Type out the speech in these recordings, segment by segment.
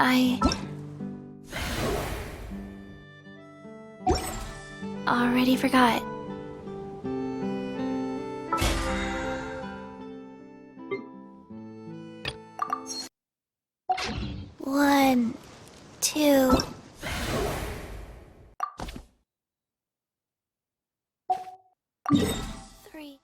I already forgot. One, two, three.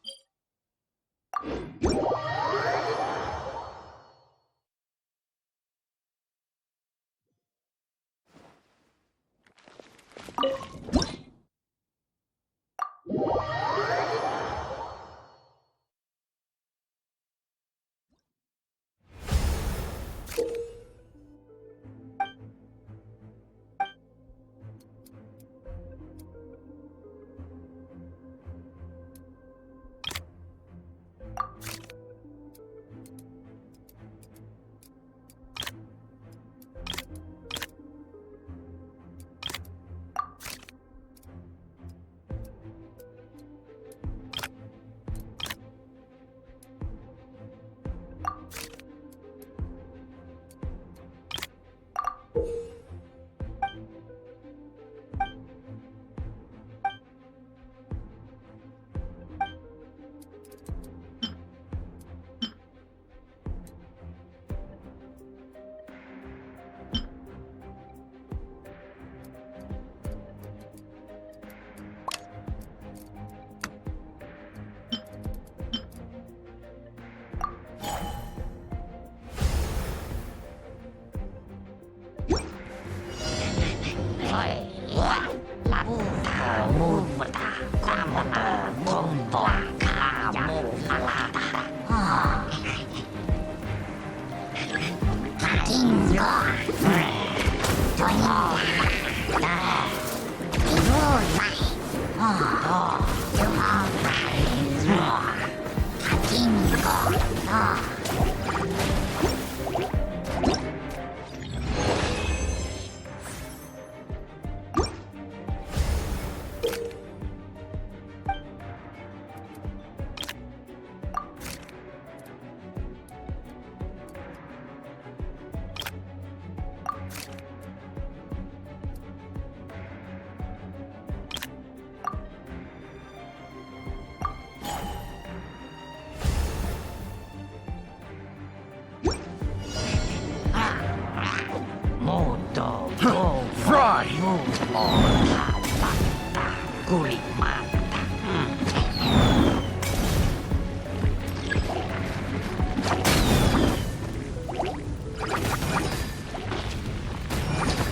Fry!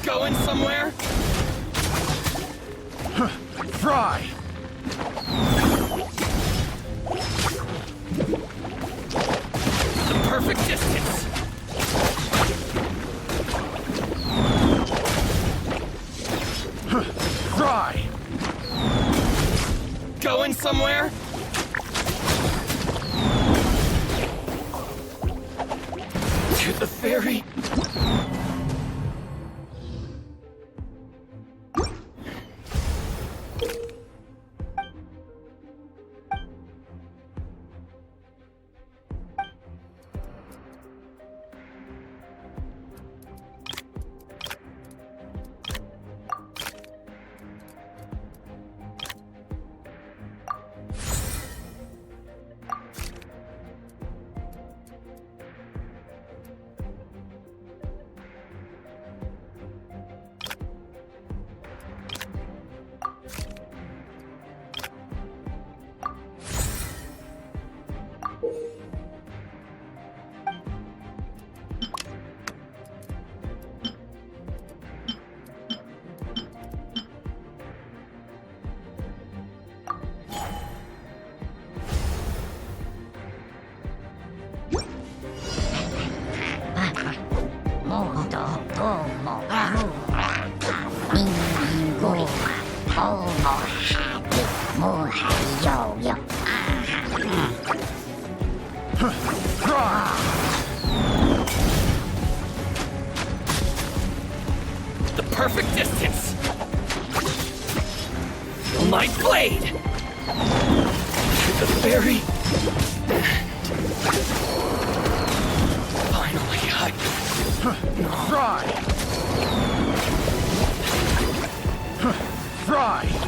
Going somewhere? Fry! The perfect distance. Fry! Going somewhere? To the ferry? The perfect distance. My blade. To the ferry. Finally, Fry! Fry!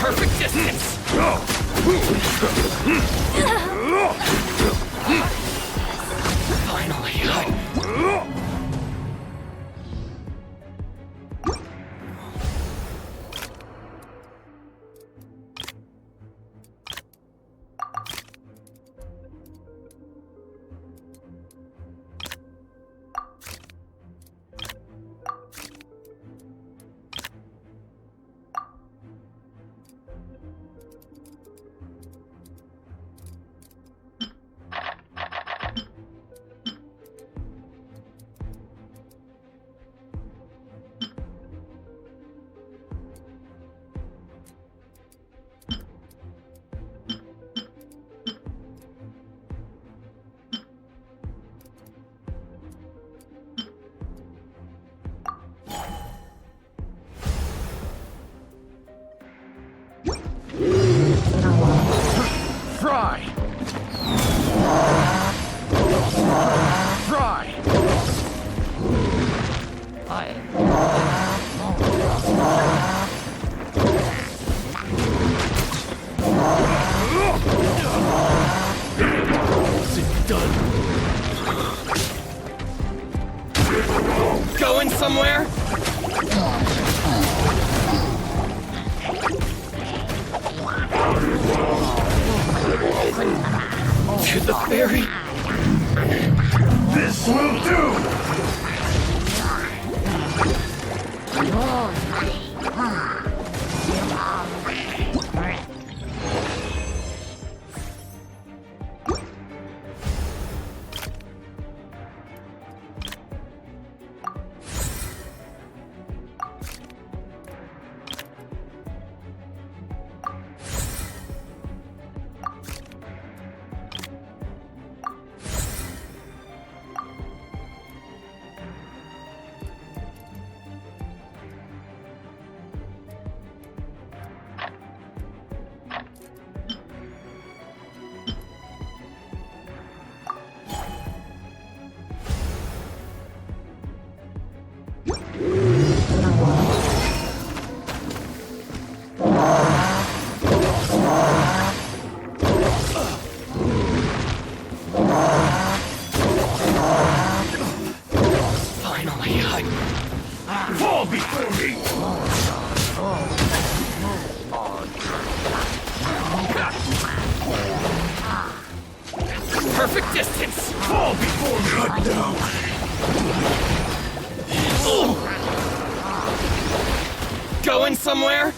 Perfect distance! Finally, Fry! Fry! is it done? Going somewhere? To the ferry? This will do! Fall before me! Perfect distance! Fall before me! Cut down! Going somewhere?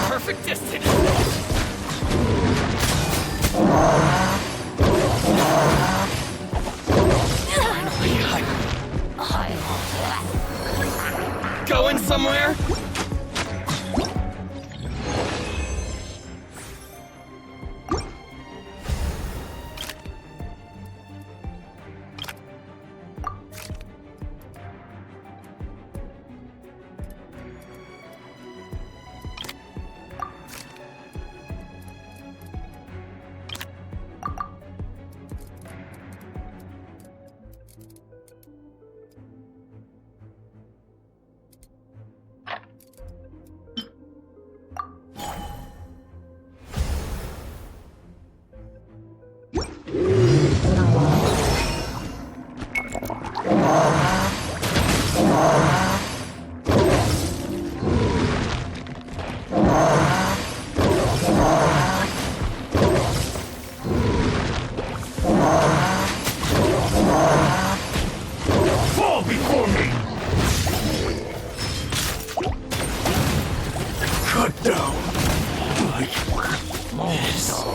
Perfect distance! Going somewhere? Fall before me! Cut down! Like this.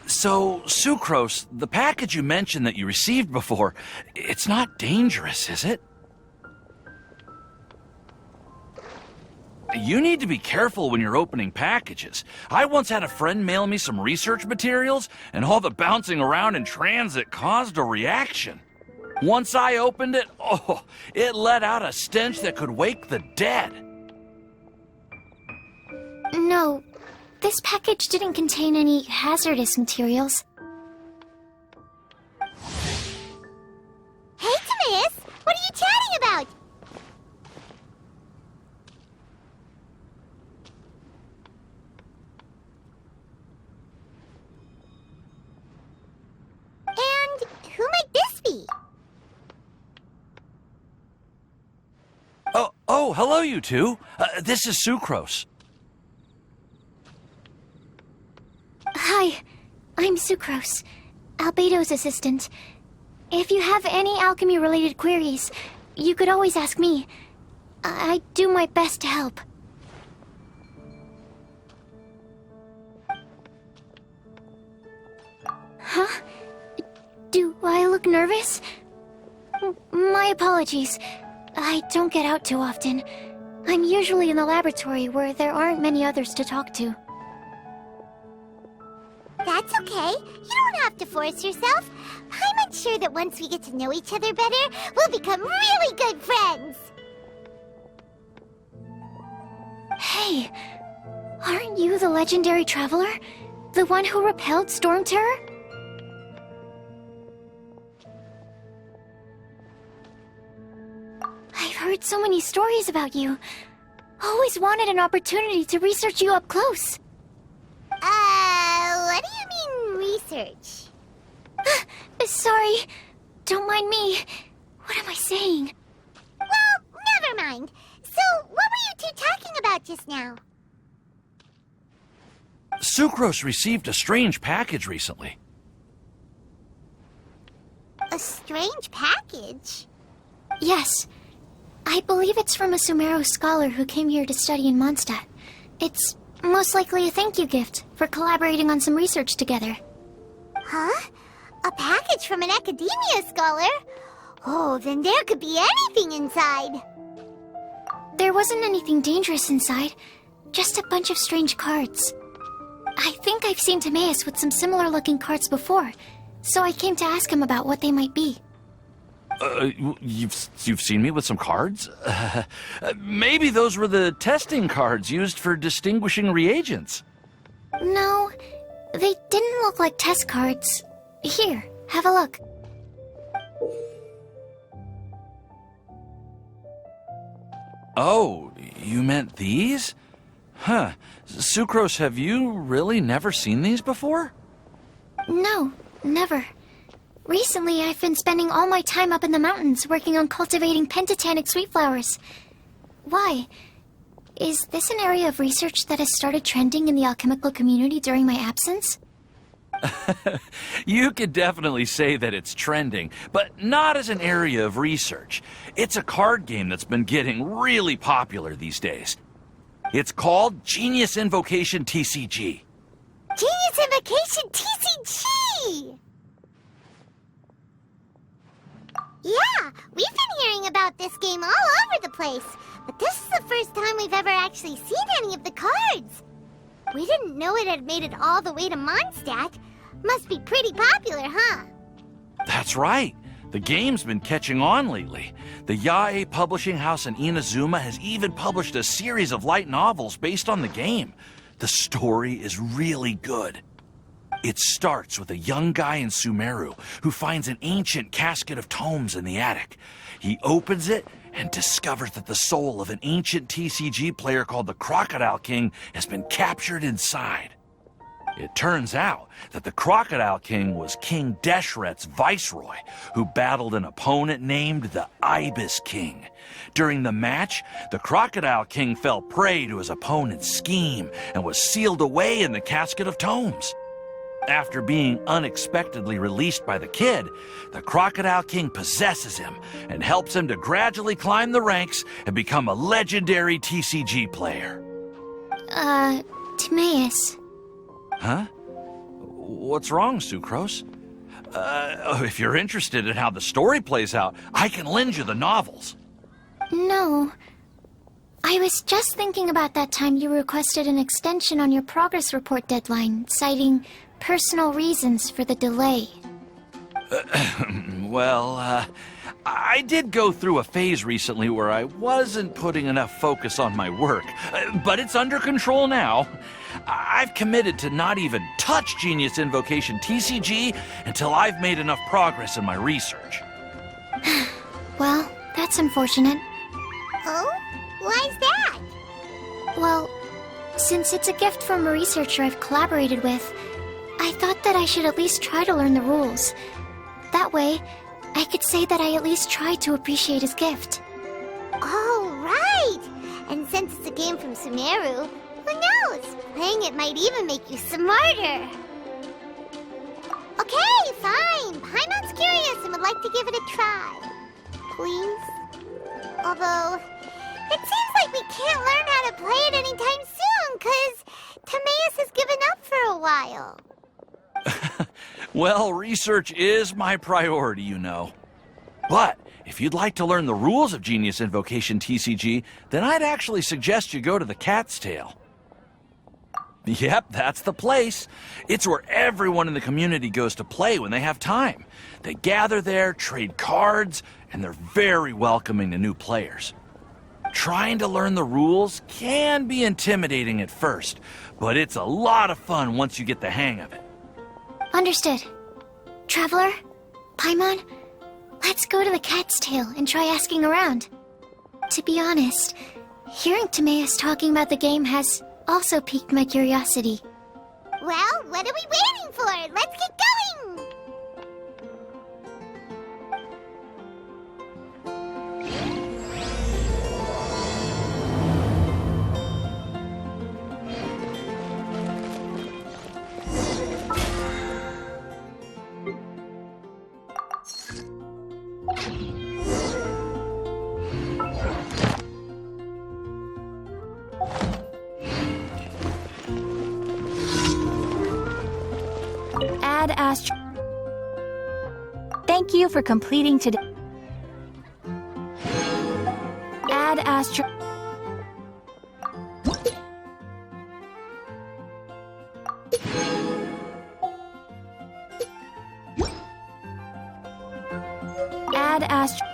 So, Sucrose, the package you mentioned that you received before, it's not dangerous, is it? You need to be careful when you're opening packages. I once had a friend mail me some research materials, and all the bouncing around in transit caused a reaction. Once I opened it, oh, it let out a stench that could wake the dead. No, this package didn't contain any hazardous materials. Hey, Timaeus! What are you chatting about? And who might this be? Oh, hello, you two. This is Sucrose. Hi, I'm Sucrose, Albedo's assistant. If you have any alchemy-related queries, you could always ask me. I do my best to help. Huh? Do I look nervous? My apologies. I don't get out too often. I'm usually in the laboratory where there aren't many others to talk to. That's okay. You don't have to force yourself. I'm sure that once we get to know each other better, we'll become really good friends. Hey, aren't you the legendary traveler? The one who repelled Storm Terror? I've heard so many stories about you. Always wanted an opportunity to research you up close. What do you mean, research? Sorry. Don't mind me. What am I saying? Well, never mind. So, what were you two talking about just now? Sucrose received a strange package recently. A strange package? Yes. I believe it's from a Sumero scholar who came here to study in Mondstadt. It's most likely a thank you gift for collaborating on some research together. Huh? A package from an academia scholar? Oh, then there could be anything inside. There wasn't anything dangerous inside, just a bunch of strange cards. I think I've seen Timaeus with some similar-looking cards before, so I came to ask him about what they might be. You've seen me with some cards? Maybe those were the testing cards used for distinguishing reagents. No, they didn't look like test cards. Here, have a look. Oh, you meant these? Huh. Sucrose, have you really never seen these before? No, never. Recently, I've been spending all my time up in the mountains working on cultivating pentatonic sweet flowers. Why? Is this an area of research that has started trending in the alchemical community during my absence? You could definitely say that it's trending, but not as an area of research. It's a card game that's been getting really popular these days. It's called Genius Invocation TCG. Genius Invocation TCG! Yeah, we've been hearing about this game all over the place, but this is the first time we've ever actually seen any of the cards. We didn't know it had made it all the way to Mondstadt. Must be pretty popular, huh? That's right. The game's been catching on lately. The Yae publishing house in Inazuma has even published a series of light novels based on the game. The story is really good. It starts with a young guy in Sumeru who finds an ancient casket of tomes in the attic. He opens it and discovers that the soul of an ancient TCG player called the Crocodile King has been captured inside. It turns out that the Crocodile King was King Deshret's viceroy, who battled an opponent named the Ibis King. During the match, the Crocodile King fell prey to his opponent's scheme and was sealed away in the casket of tomes. After being unexpectedly released by the kid, the Crocodile King possesses him and helps him to gradually climb the ranks and become a legendary TCG player. Timaeus. Huh? What's wrong, Sucrose? If you're interested in how the story plays out, I can lend you the novels. No. I was just thinking about that time you requested an extension on your progress report deadline, citing personal reasons for the delay. Well, I did go through a phase recently where I wasn't putting enough focus on my work, but it's under control now. I've committed to not even touch Genius Invocation TCG until I've made enough progress in my research. Well, that's unfortunate. Oh? Why's that? Well, since it's a gift from a researcher I've collaborated with, I thought that I should at least try to learn the rules. That way, I could say that I at least tried to appreciate his gift. Oh, right! And since it's a game from Sumeru, who knows? Playing it might even make you smarter. Okay, fine. Paimon's curious and would like to give it a try. Please? Although, it seems like we can't learn how to play it anytime soon, because Timaeus has given up for a while. Well, research is my priority, you know. But if you'd like to learn the rules of Genius Invocation TCG, then I'd actually suggest you go to the Cat's Tail. Yep, that's the place. It's where everyone in the community goes to play when they have time. They gather there, trade cards, and they're very welcoming to new players. Trying to learn the rules can be intimidating at first, but it's a lot of fun once you get the hang of it. Understood. Traveler, Paimon, let's go to the Cat's Tail and try asking around. To be honest, hearing Timaeus talking about the game has also piqued my curiosity. Well, what are we waiting for? Let's get going! Add Astro. Thank you for completing today. Add Astro. Add Astro.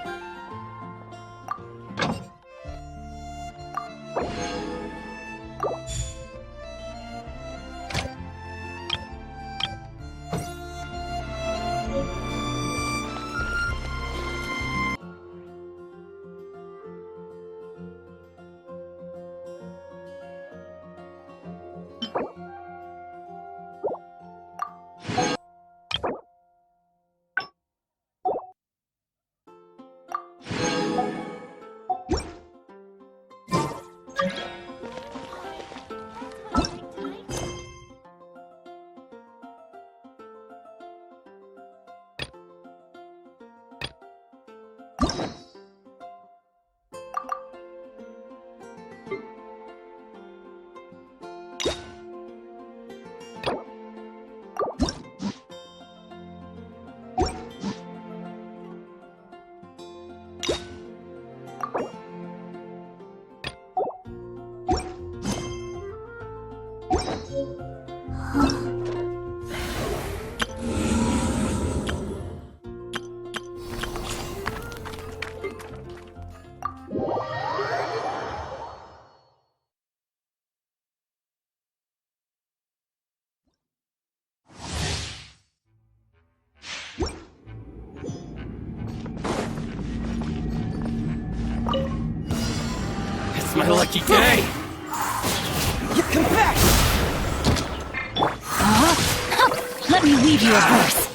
Today's my lucky day. Confess! Let me weave you a verse.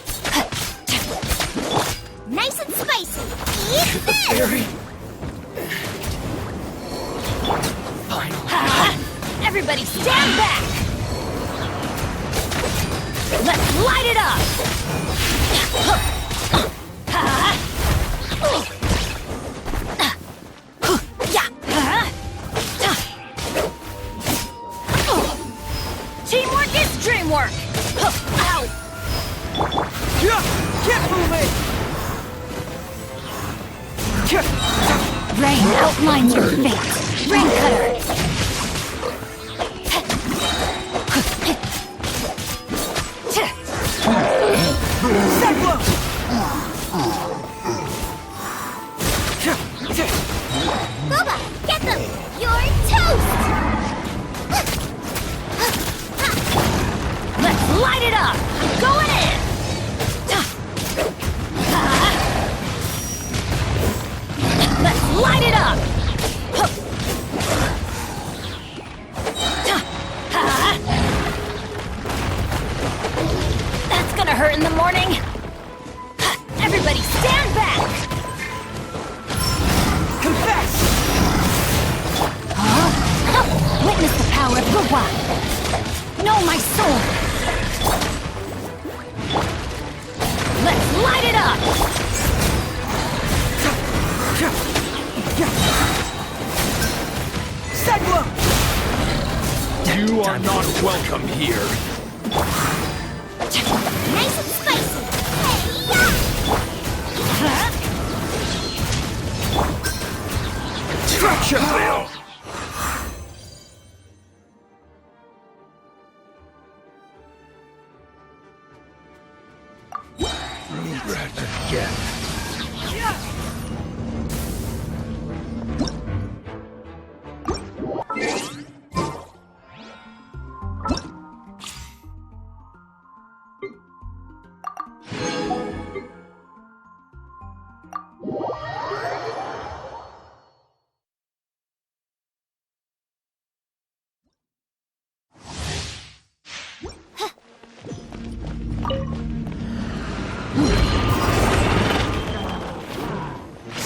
Nice and spicy. Eat this! Fairy. Finally. Everybody stand back! Let's light it up! Teamwork is dreamwork! Ow! Get moving! Rain outlines your fate. Rain cutter! Boba, get them! You're toast! Let's light it up! Going in! Let's light it up! That's gonna hurt in the morning! Everybody stand back! Confess! Witness the power of Gua! Know my soul! Let's light it up! Segwa! You are not welcome here. Nice and spicy. Hey-ya! Gotcha!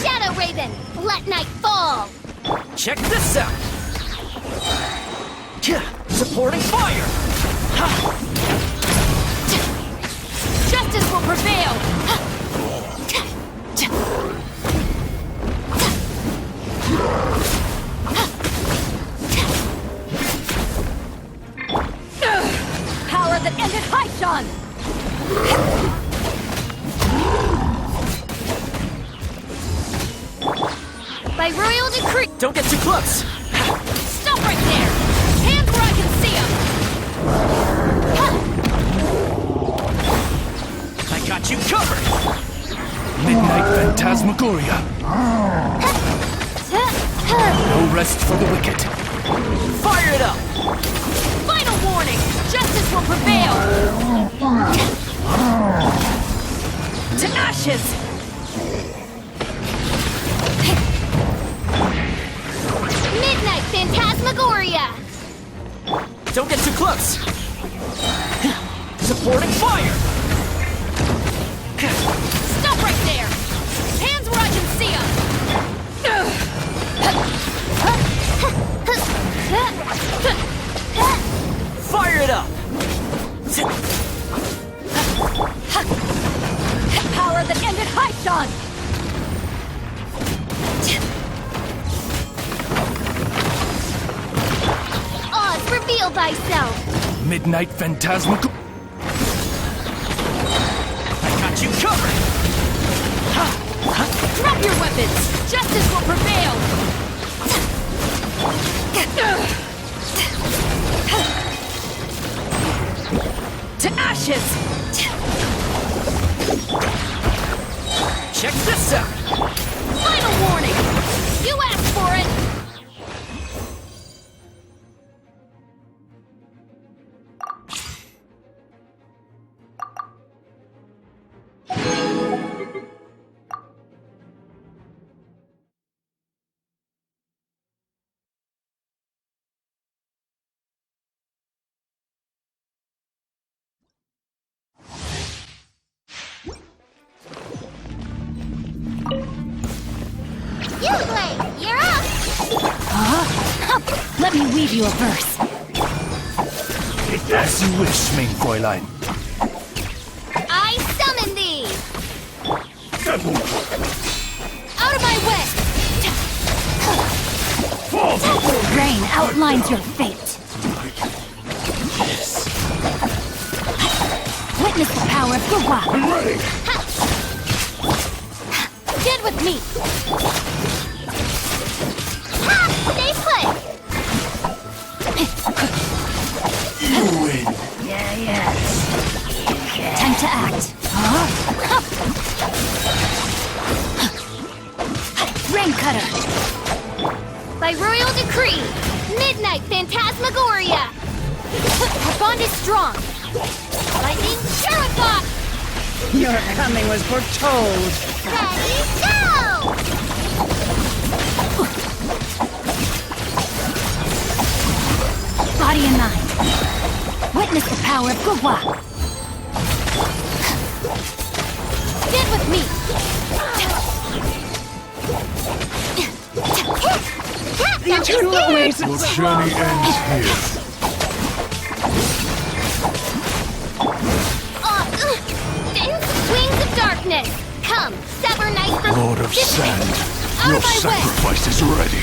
Shadow Raven, let night fall! Check this out! Supporting fire! Justice will prevail! Power that ended Haishan! By royal decree... Don't get too close! Stop right there! Hands where I can see them! I got you covered! Midnight Phantasmagoria! No rest for the wicked! Fire it up! Final warning! Justice will prevail! To ashes! Midnight Phantasmagoria! Don't get too close! Supporting fire! Stop right there! Hands where I can see them! Fire it up! Power that ended Haishan! Oz, reveal thyself! Midnight Phantasmagoria! I got you covered! Drop your weapons! Justice will prevail! To ashes! Check this out! Final warning! You asked for it! Let me weave you a verse. As you wish, main Fräulein. I summon thee! Out of my way! Rain outlines your fate. Witness the power of Gurwa. I'm ready. Stand with me. Ha! Stay put! You win. Time to act. Rain cutter. By royal decree, midnight phantasmagoria. Our bond is strong. Lightning Sharapot! Your coming was foretold. Ready, go! Body and mind. Witness the power of Gurwa. Stand with me. The eternal oasis. Your journey ends here. Dense wings of darkness. Come, sever night from Lord of this way. Sand, Out your of my way. sacrifice is ready.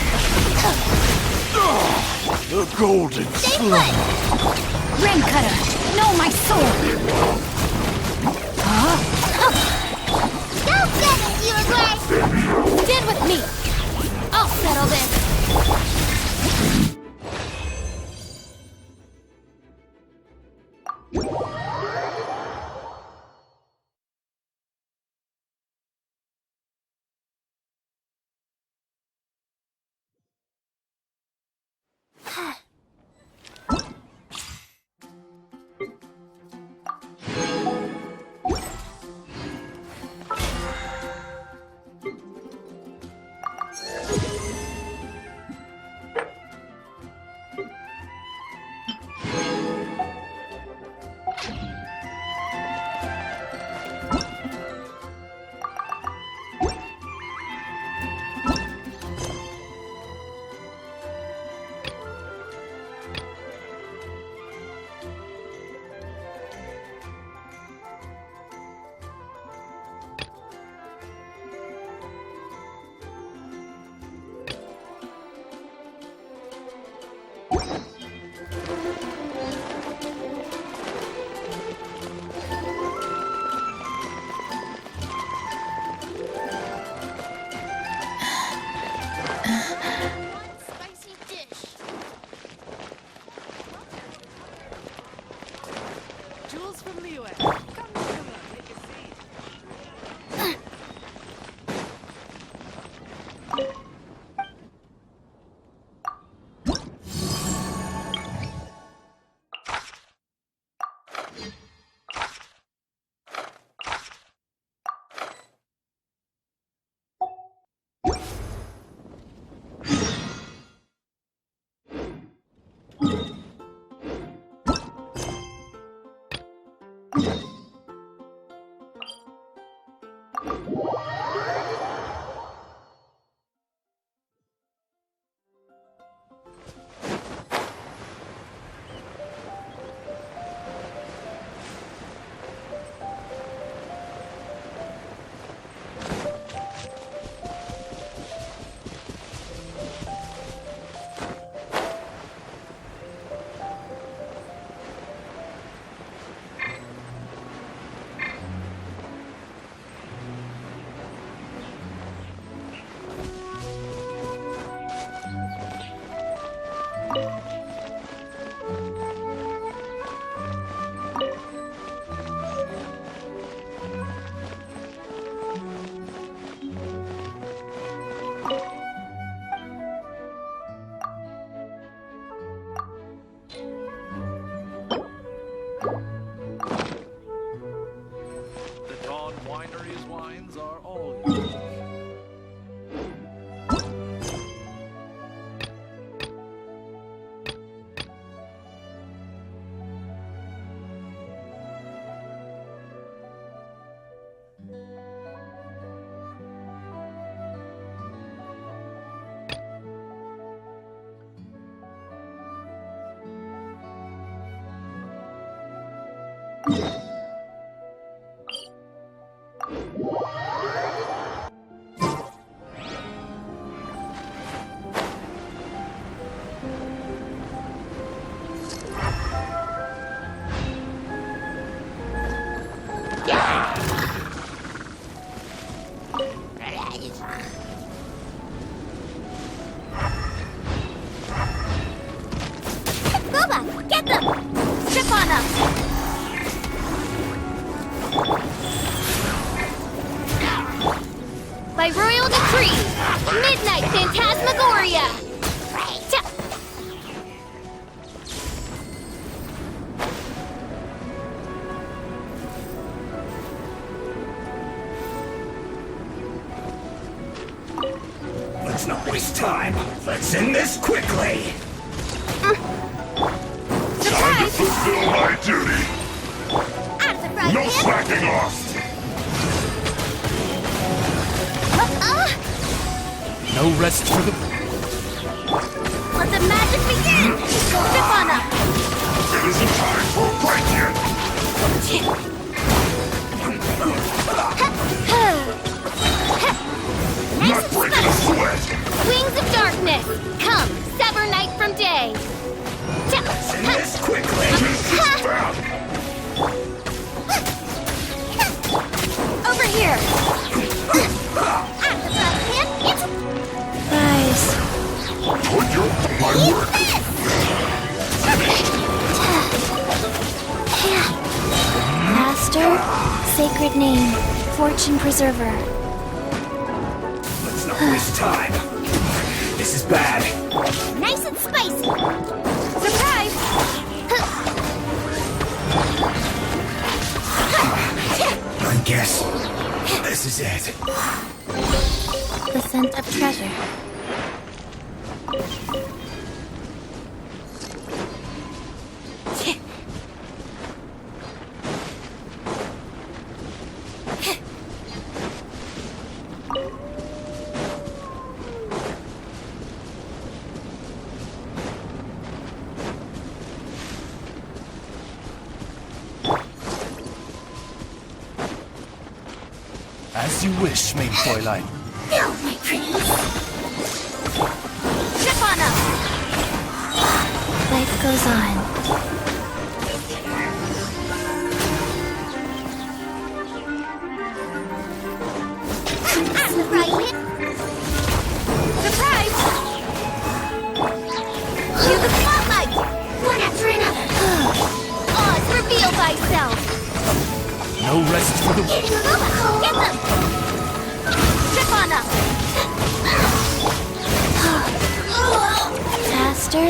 The golden Stay slumber. put. Rain cutter. Know my sword. Don't get it, you aggress! Stand with me. I'll settle this. Boba, get them! Step on up! By royal decree, Midnight Phantasmagoria! Let's not waste time. Let's end this quickly. Time to fulfill my duty. Out of the frying No pan! slacking off. No rest for the... Let the magic begin! Step on up! It isn't time for a fight yet. Not breaking a sweat. Wings of darkness! Come, sever night from day! Let's end this quickly. This is bad. Over here! Out of the frying pan! It's Guys, Put your my work. Master, sacred name, fortune preserver. Let's not waste time. This is bad. nice and spicy! Surprise! I guess this is it. The scent of treasure. As you wish, main Fräulein. No, my pretties! Step on up! Life goes on. Out of the frying pan! Surprise! Cue the spotlight! One after another! Oz, reveal thyself! No rest for the... Get them! Step on up! Faster?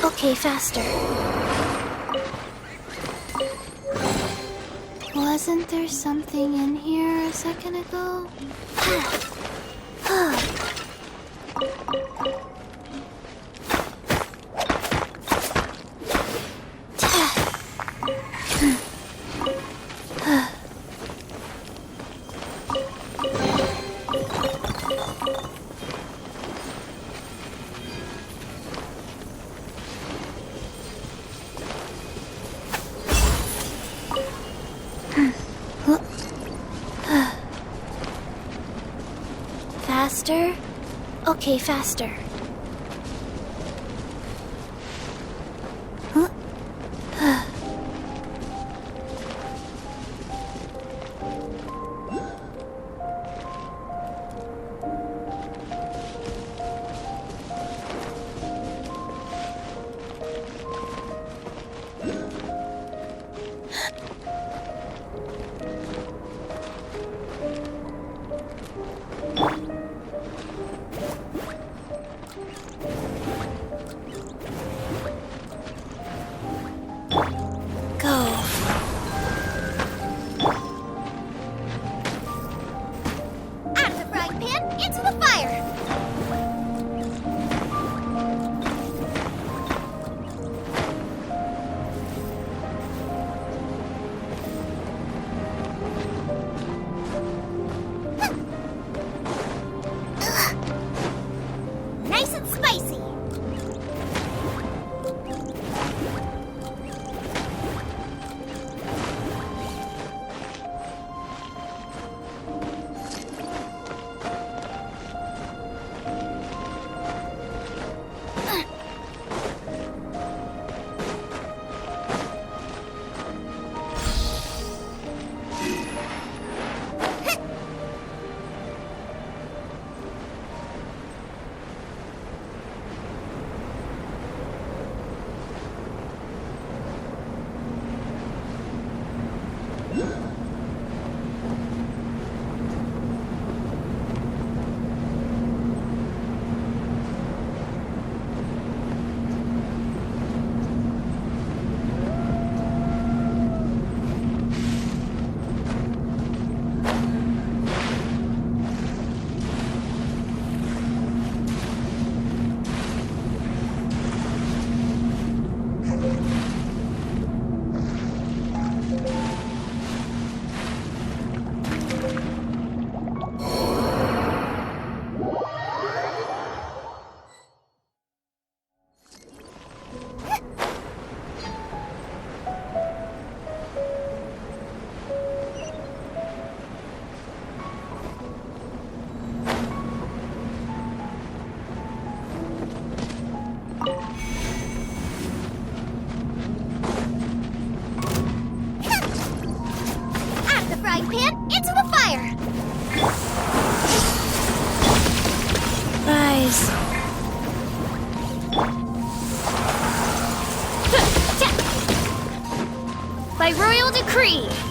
Okay, faster. Wasn't there something in here a second ago? Faster? Okay, faster. decree!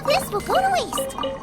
This will go to waste.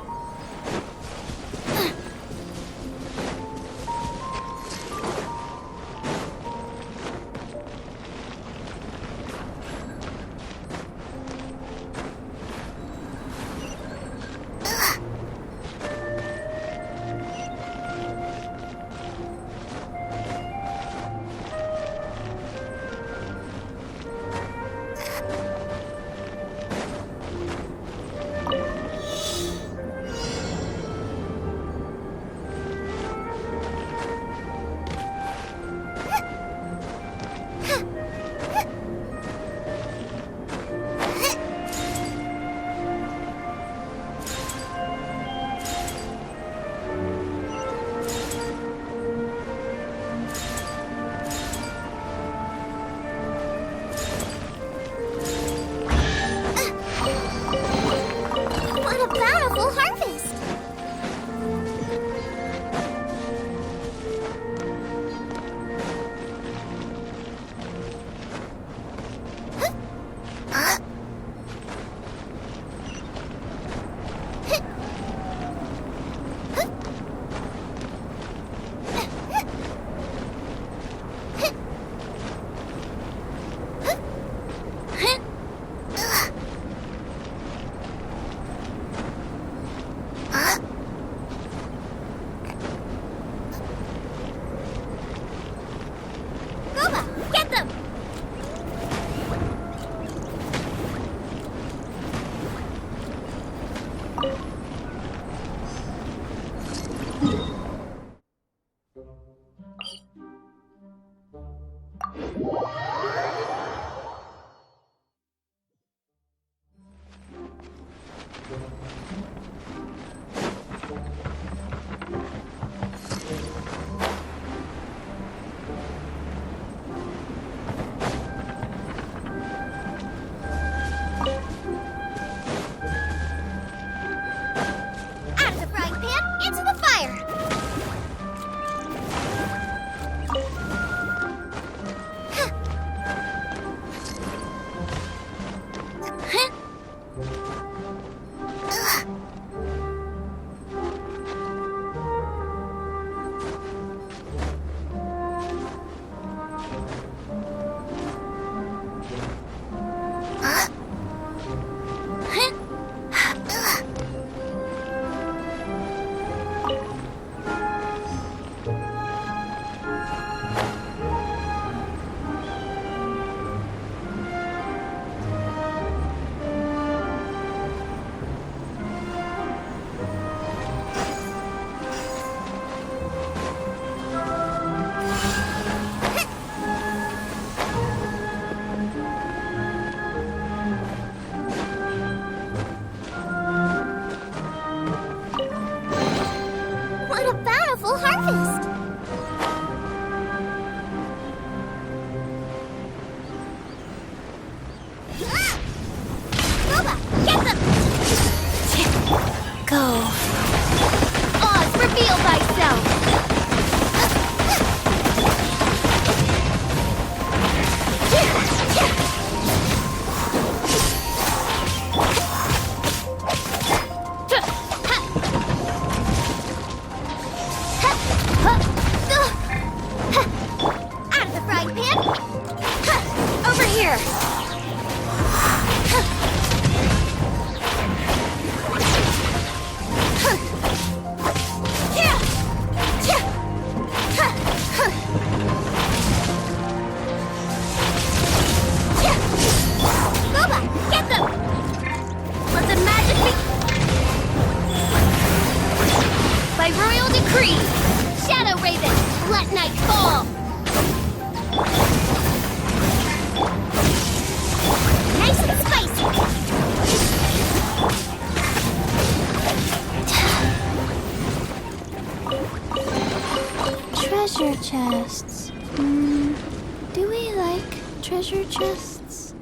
Boba, get them! Go. Oz, reveal thyself! Out of the frying pan! Over here! Boba, get them! Let the magic be... By royal decree, Shadow Raven, let night fall! Nice and spicy! Treasure chests. Do we like treasure chests?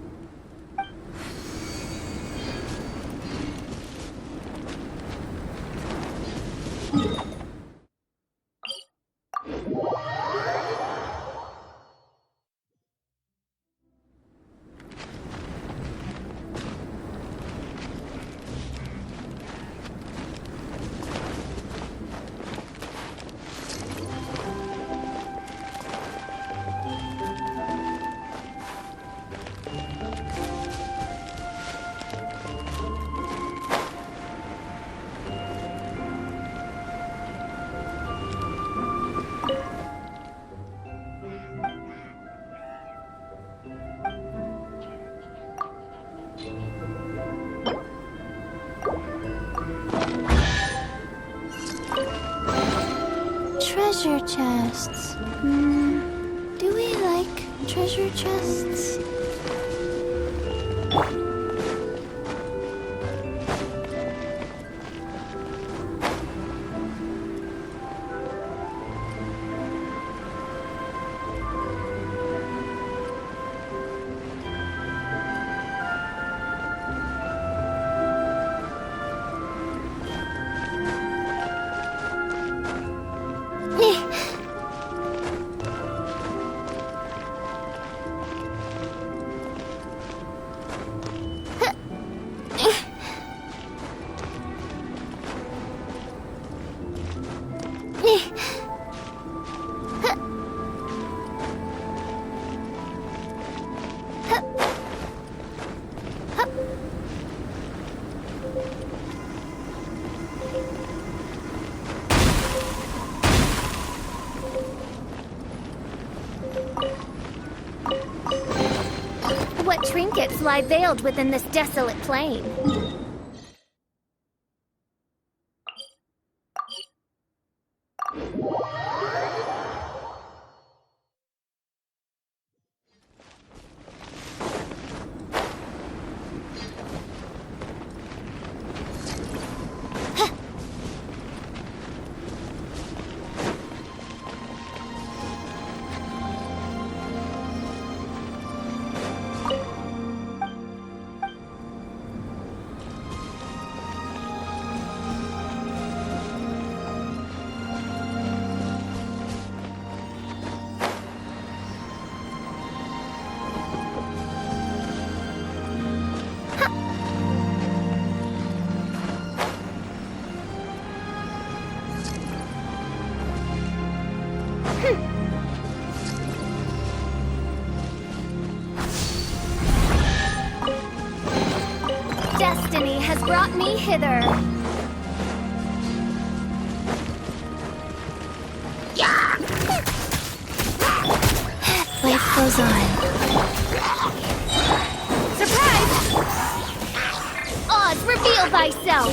Treasure chests. Do we like treasure chests? What trinkets lie veiled within this desolate plain? Destiny has brought me hither. Life goes on. Surprise! Oz, reveal thyself!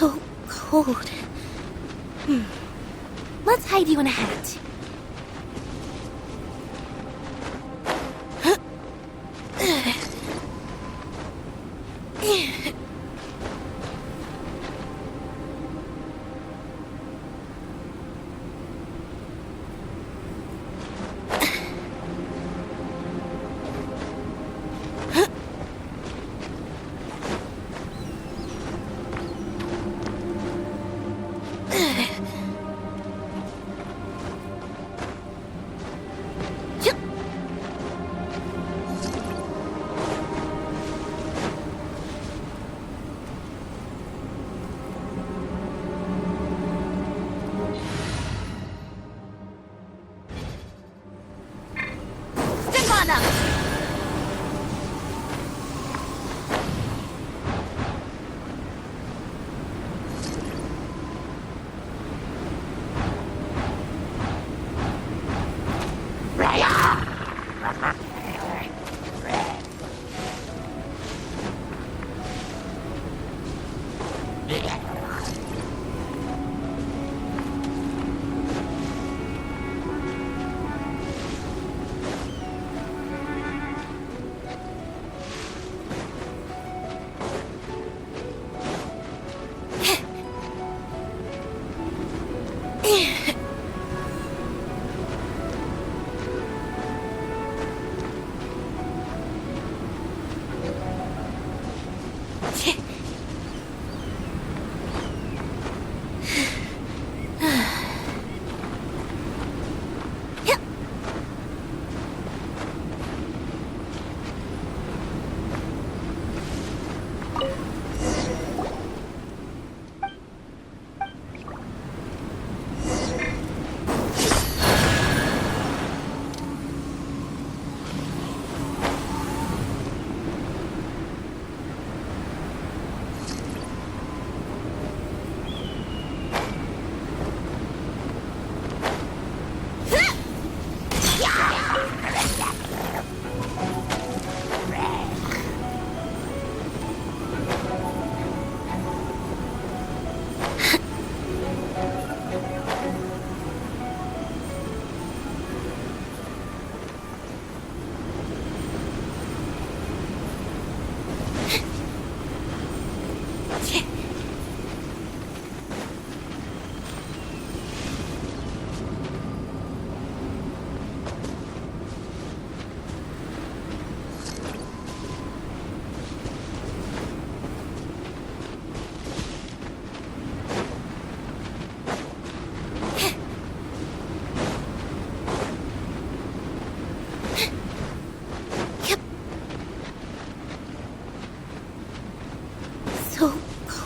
So cold. Let's hide you in a hat.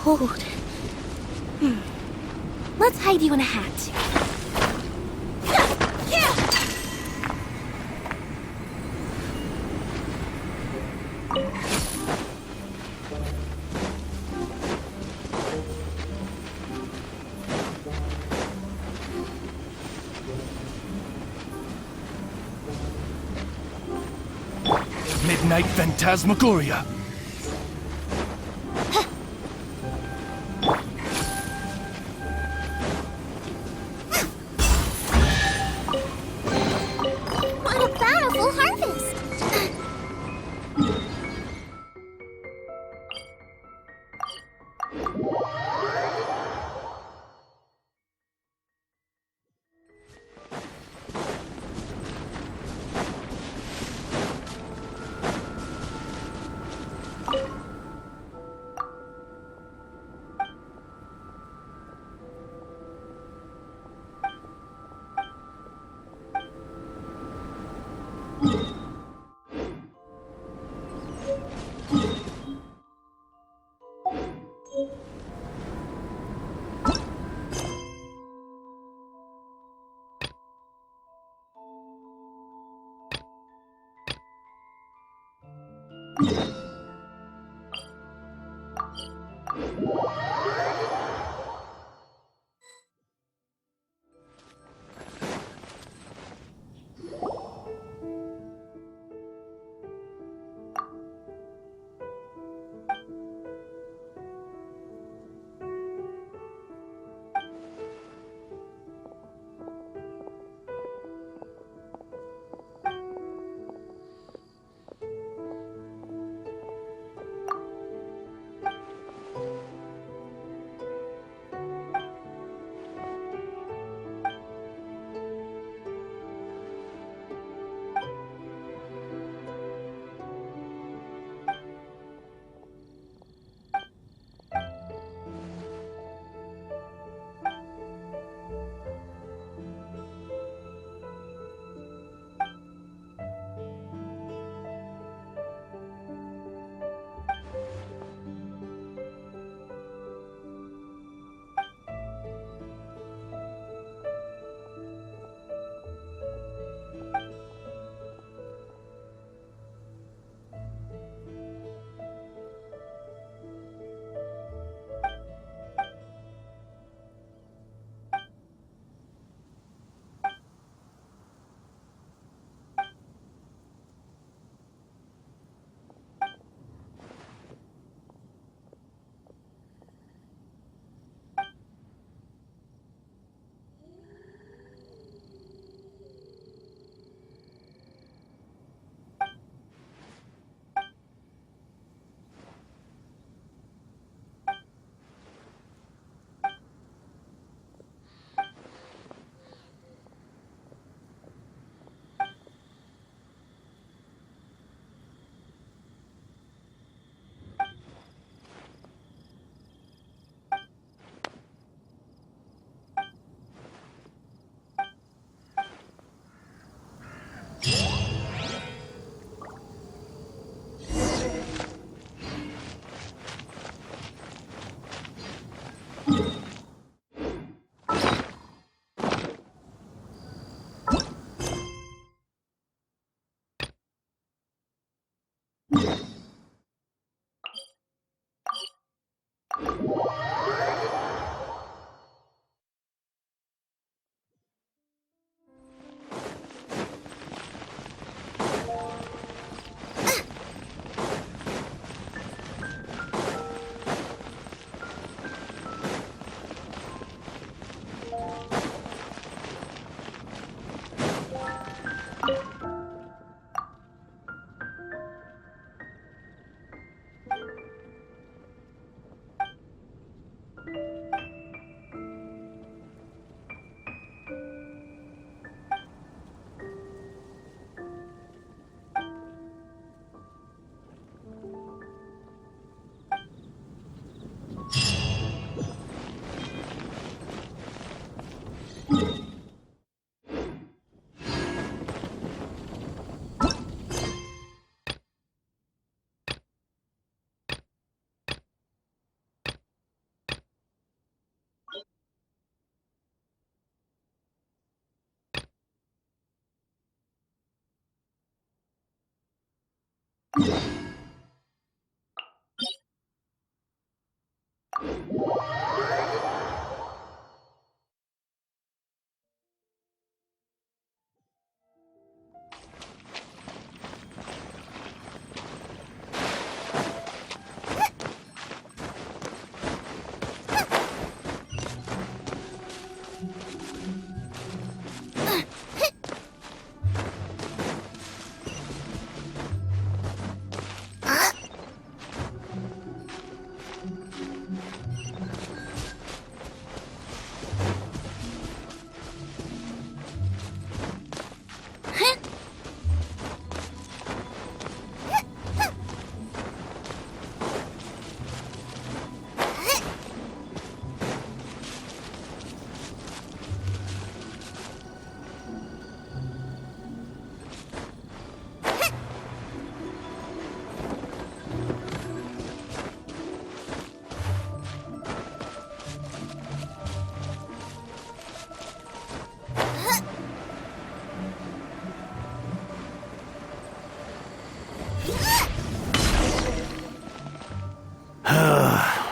cold. Let's hide you in a hat. Midnight Phantasmagoria. What a bountiful harvest!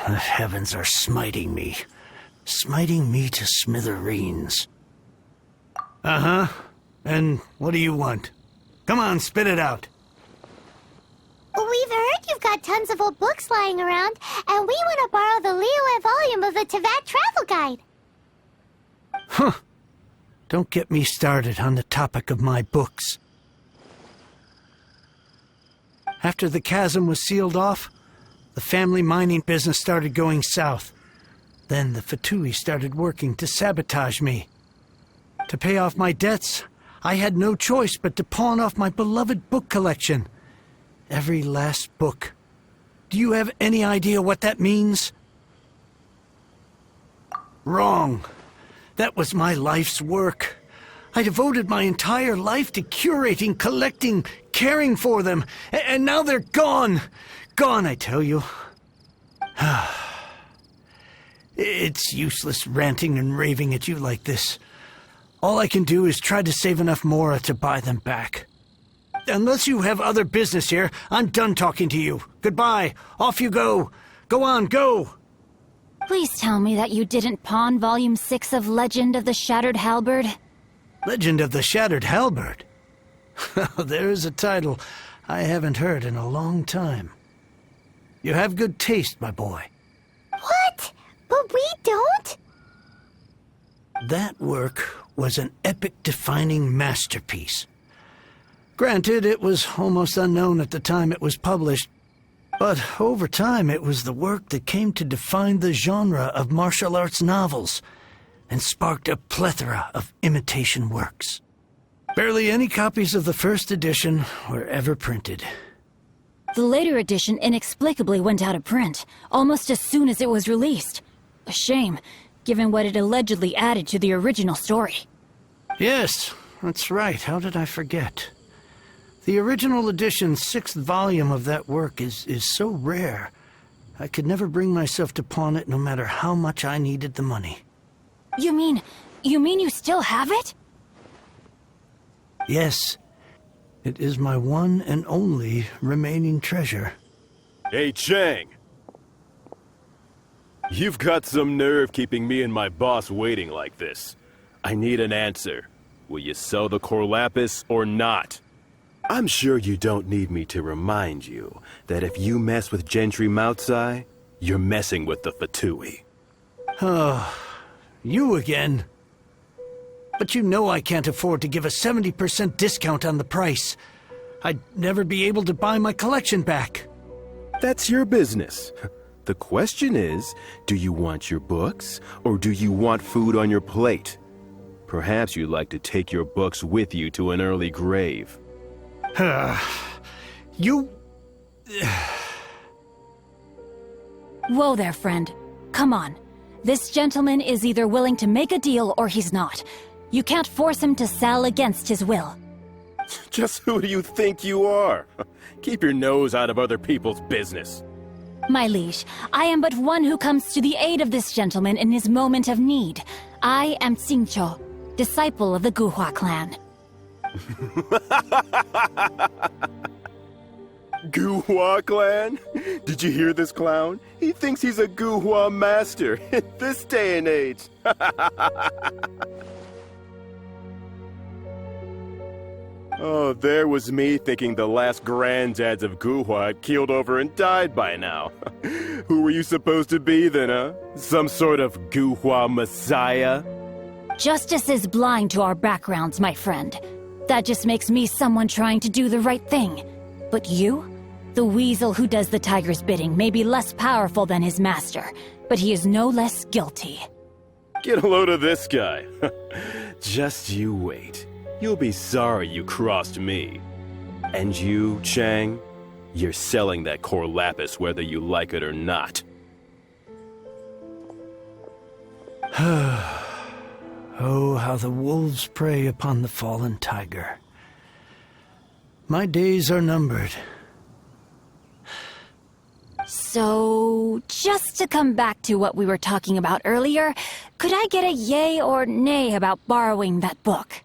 The heavens are smiting me to smithereens. Uh-huh. And what do you want? Come on, spit it out. We've heard you've got tons of old books lying around, and we want to borrow the Liyue volume of the Teyvat Travel Guide. Huh. Don't get me started on the topic of my books. After the chasm was sealed off, the family mining business started going south. Then the Fatui started working to sabotage me. To pay off my debts, I had no choice but to pawn off my beloved book collection. Every last book. Do you have any idea what that means? Wrong. That was my life's work. I devoted my entire life to curating, collecting, caring for them, and now they're gone. Gone, I tell you. It's useless ranting and raving at you like this. All I can do is try to save enough Mora to buy them back. Unless you have other business here, I'm done talking to you. Goodbye. Off you go. Go on, go. Please tell me that you didn't pawn Volume 6 of Legend of the Shattered Halberd. Legend of the Shattered Halberd? There's a title I haven't heard in a long time. You have good taste, my boy. What? But we don't? That work was an epic-defining masterpiece. Granted, it was almost unknown at the time it was published, but over time it was the work that came to define the genre of martial arts novels and sparked a plethora of imitation works. Barely any copies of the first edition were ever printed. The later edition inexplicably went out of print, almost as soon as it was released. A shame, given what it allegedly added to the original story. Yes, that's right. How did I forget? The original edition's 6th volume of that work is so rare, I could never bring myself to pawn it no matter how much I needed the money. You mean you still have it? Yes. It is my one and only remaining treasure. Hey, Chang! You've got some nerve keeping me and my boss waiting like this. I need an answer. Will you sell the core lapis or not? I'm sure you don't need me to remind you that if you mess with Gentry Moutsai, you're messing with the Fatui. Oh, you again. But you know I can't afford to give a 70% discount on the price. I'd never be able to buy my collection back. That's your business. The question is, do you want your books, or do you want food on your plate? Perhaps you'd like to take your books with you to an early grave. You... Whoa there, friend. Come on. This gentleman is either willing to make a deal or he's not. You can't force him to sell against his will. Just who do you think you are? Keep your nose out of other people's business. My liege, I am but one who comes to the aid of this gentleman in his moment of need. I am Xingqiu, disciple of the Guhua clan. Guhua clan? Did you hear this clown? He thinks he's a Guhua master in this day and age. Oh, there was me thinking the last granddads of Guhua had keeled over and died by now. Who were you supposed to be then, huh? Some sort of Guhua messiah? Justice is blind to our backgrounds, my friend. That just makes me someone trying to do the right thing. But you? The weasel who does the tiger's bidding may be less powerful than his master, but he is no less guilty. Get a load of this guy. Just you wait. You'll be sorry you crossed me. And you, Chang, you're selling that core lapis whether you like it or not. Oh, how the wolves prey upon the fallen tiger. My days are numbered. So, just to come back to what we were talking about earlier, could I get a yay or nay about borrowing that book?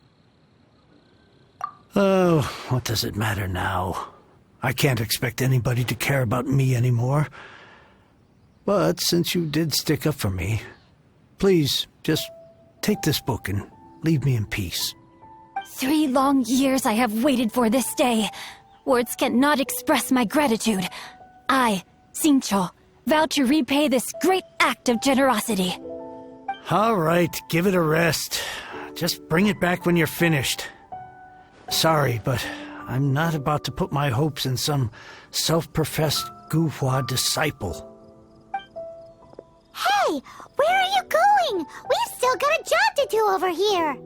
Oh, what does it matter now? I can't expect anybody to care about me anymore. But since you did stick up for me, please, just take this book and leave me in peace. 3 long years I have waited for this day. Words cannot express my gratitude. I, Xingqiu, vow to repay this great act of generosity. All right, give it a rest. Just bring it back when you're finished. Sorry, but I'm not about to put my hopes in some self-professed Guhua disciple. Hey, where are you going? We've still got a job to do over here.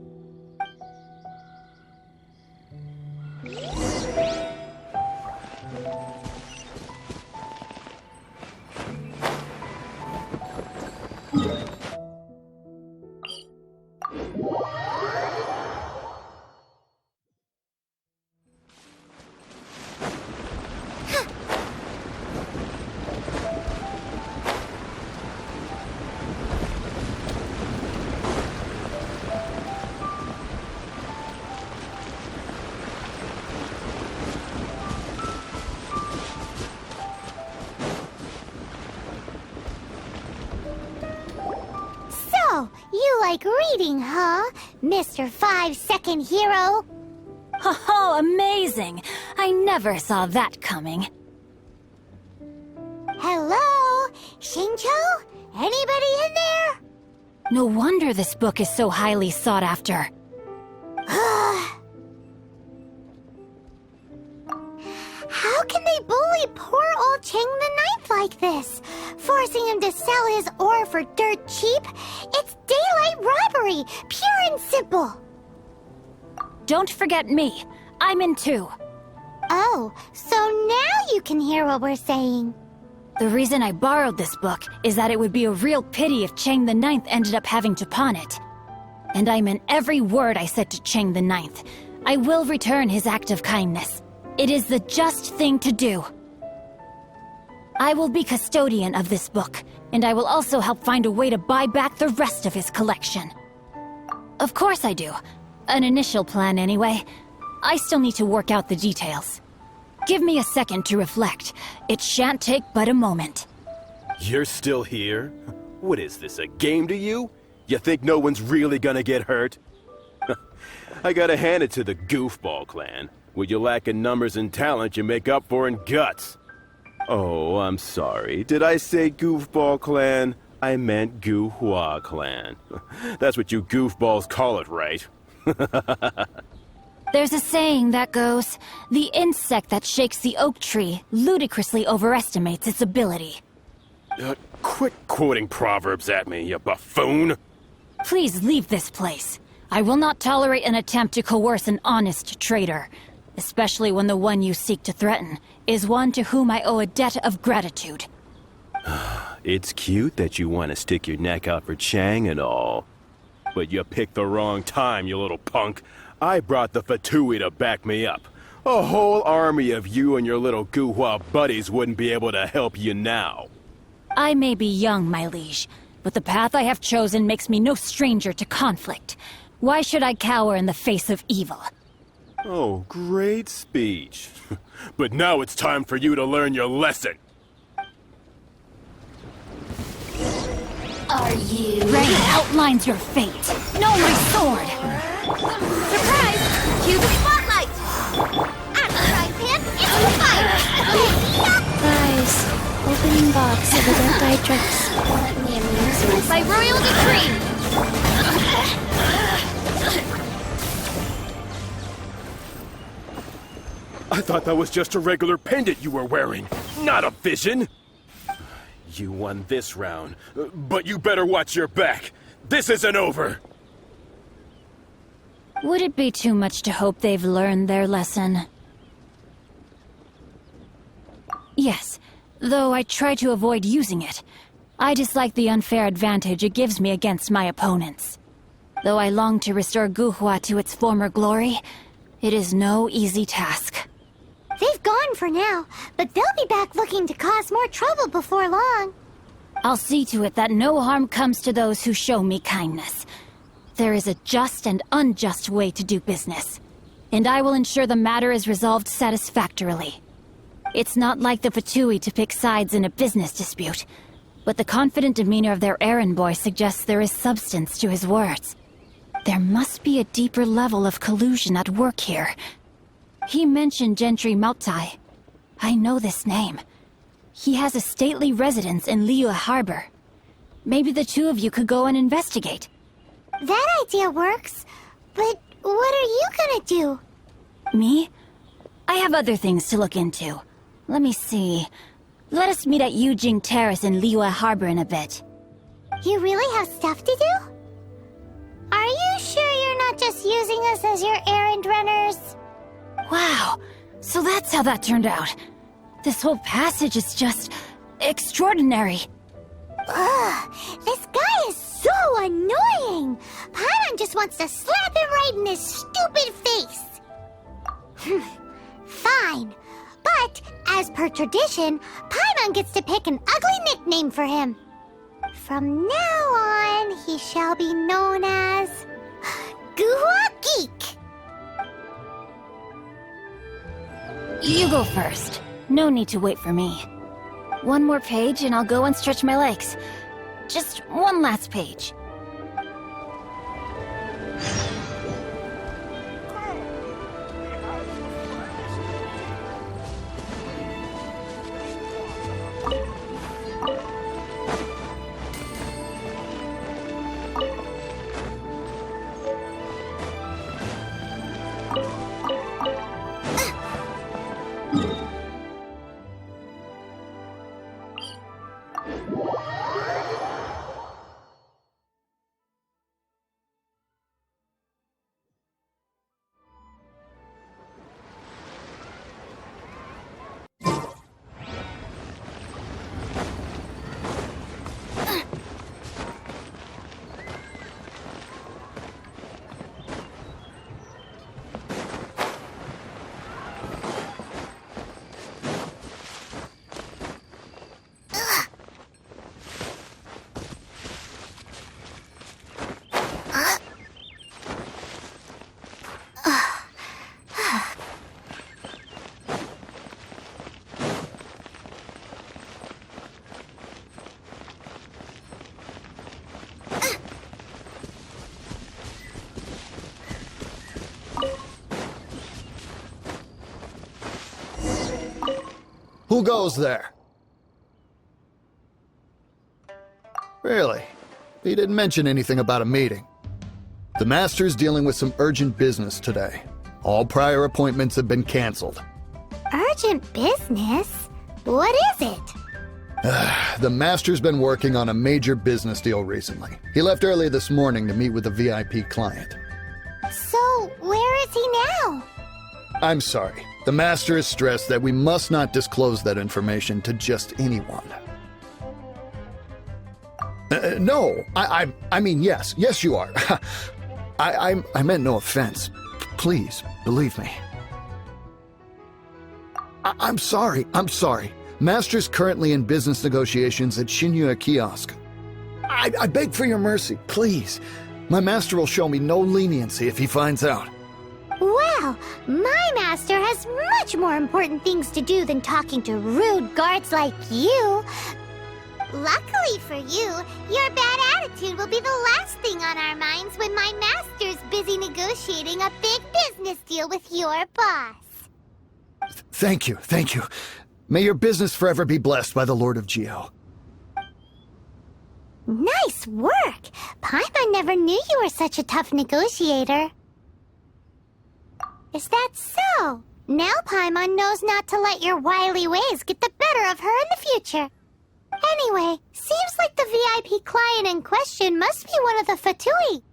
So, you like reading, huh, Mr. 5-second hero? Oh, amazing! I never saw that coming. Hello? Xingqiu? Anybody in there? No wonder this book is so highly sought after. How can they bully poor old Chang the Ninth like this? Forcing him to sell his ore for dirt cheap? It's daylight robbery, pure and simple. Don't forget me. I'm in too. Oh, so now you can hear what we're saying. The reason I borrowed this book is that it would be a real pity if Chang the Ninth ended up having to pawn it. And I meant every word I said to Chang the Ninth. I will return his act of kindness. It is the just thing to do. I will be custodian of this book, and I will also help find a way to buy back the rest of his collection. Of course I do. An initial plan, anyway. I still need to work out the details. Give me a second to reflect. It shan't take but a moment. You're still here? What is this, a game to you? You think no one's really gonna get hurt? I gotta hand it to the Goofball clan. What you lack in numbers and talent, you make up for in guts. Oh, I'm sorry. Did I say Goofball clan? I meant Guhua clan. That's what you goofballs call it, right? There's a saying that goes, the insect that shakes the oak tree ludicrously overestimates its ability. Quit quoting proverbs at me, you buffoon! Please leave this place. I will not tolerate an attempt to coerce an honest trader, especially when the one you seek to threaten is one to whom I owe a debt of gratitude. It's cute that you want to stick your neck out for Chang and all. But you picked the wrong time, you little punk. I brought the Fatui to back me up. A whole army of you and your little Guhua buddies wouldn't be able to help you now. I may be young, my liege, but the path I have chosen makes me no stranger to conflict. Why should I cower in the face of evil? Oh, great speech. But now it's time for you to learn your lesson. Are you ready? Outlines your fate. No, my sword! Surprise! Cue the spotlight! Advertise him into the fire! Rise. Opening box of the Dark Eye Dress. Let me amuse myself. By royal decree! I thought that was just a regular pendant you were wearing, not a vision. You won this round, but you better watch your back. This isn't over. Would it be too much to hope they've learned their lesson? Yes, though I try to avoid using it. I dislike the unfair advantage it gives me against my opponents. Though I long to restore Guhua to its former glory, it is no easy task. They've gone for now, but they'll be back looking to cause more trouble before long. I'll see to it that no harm comes to those who show me kindness. There is a just and unjust way to do business, and I will ensure the matter is resolved satisfactorily. It's not like the Fatui to pick sides in a business dispute, but the confident demeanor of their errand boy suggests there is substance to his words. There must be a deeper level of collusion at work here. He mentioned Gentry Maotai. I know this name. He has a stately residence in Liyue Harbor. Maybe the two of you could go and investigate. That idea works, but what are you gonna do? Me? I have other things to look into. Let me see. Let us meet at Yujing Terrace in Liyue Harbor in a bit. You really have stuff to do? Are you sure you're not just using us as your errand runners? Wow, so that's how that turned out. This whole passage is just extraordinary. Ugh, this guy is so annoying! Paimon just wants to slap him right in his stupid face! Fine, but as per tradition, Paimon gets to pick an ugly nickname for him. From now on, he shall be known as Guhua Geek. You go first. No need to wait for me. One more page and I'll go and stretch my legs. Just one last page. Who goes there? Really? He didn't mention anything about a meeting. The Master's dealing with some urgent business today. All prior appointments have been canceled. Urgent business? What is it? The Master's been working on a major business deal recently. He left early this morning to meet with a VIP client. So, where is he now? I'm sorry. The Master has stressed that we must not disclose that information to just anyone. No, I mean, yes. Yes, you are. I meant no offense. Please, believe me. I'm sorry. Master's currently in business negotiations at Shinya Kiosk. I beg for your mercy, please. My master will show me no leniency if he finds out. Well, Well, my master has much more important things to do than talking to rude guards like you. Luckily for you, your bad attitude will be the last thing on our minds when my master's busy negotiating a big business deal with your boss. Thank you, thank you. May your business forever be blessed by the Lord of Geo. Nice work! Paimon never knew you were such a tough negotiator. Is that so? Now Paimon knows not to let your wily ways get the better of her in the future. Anyway, seems like the VIP client in question must be one of the Fatui.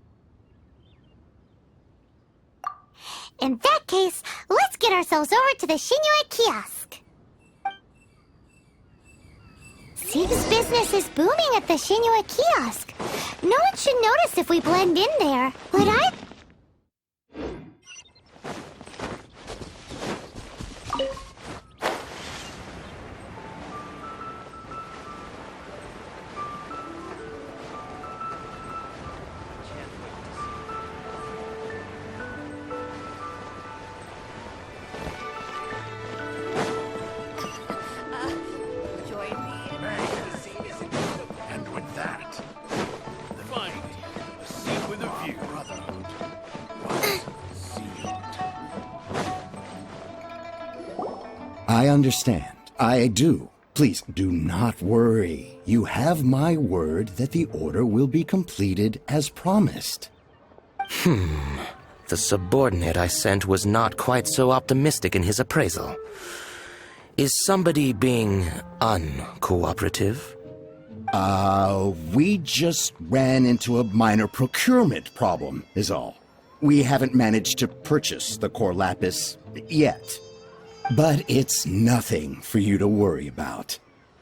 In that case, let's get ourselves over to the Shinue kiosk. Seems business is booming at the Shinue kiosk. No one should notice if we blend in there, would I? And with that, finally, a seat with a view, Brotherhood. I understand. I do. Please do not worry. You have my word that the order will be completed as promised. The subordinate I sent was not quite so optimistic in his appraisal. Is somebody being uncooperative? We just ran into a minor procurement problem, is all. We haven't managed to purchase the core lapis yet. But it's nothing for you to worry about.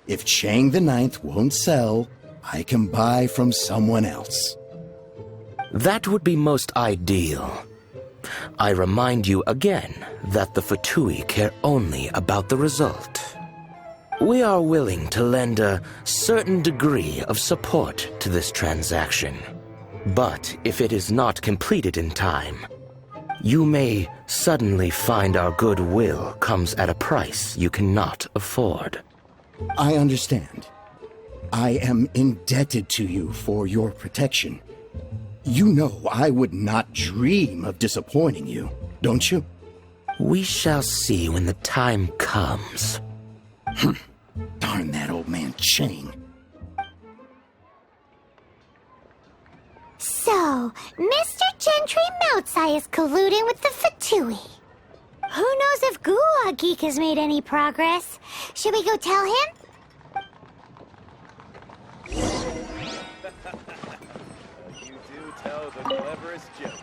If Chang the Ninth won't sell, I can buy from someone else. That would be most ideal. I remind you again that the Fatui care only about the result. We are willing to lend a certain degree of support to this transaction. But if it is not completed in time, you may suddenly find our goodwill comes at a price you cannot afford. I understand. I am indebted to you for your protection. You know I would not dream of disappointing you, don't you? We shall see when the time comes. Darn that old man Chang. So, Mr. Gentry Moutsai is colluding with the Fatui. Who knows if Gua Geek has made any progress? Should we go tell him? You do tell the cleverest jokes.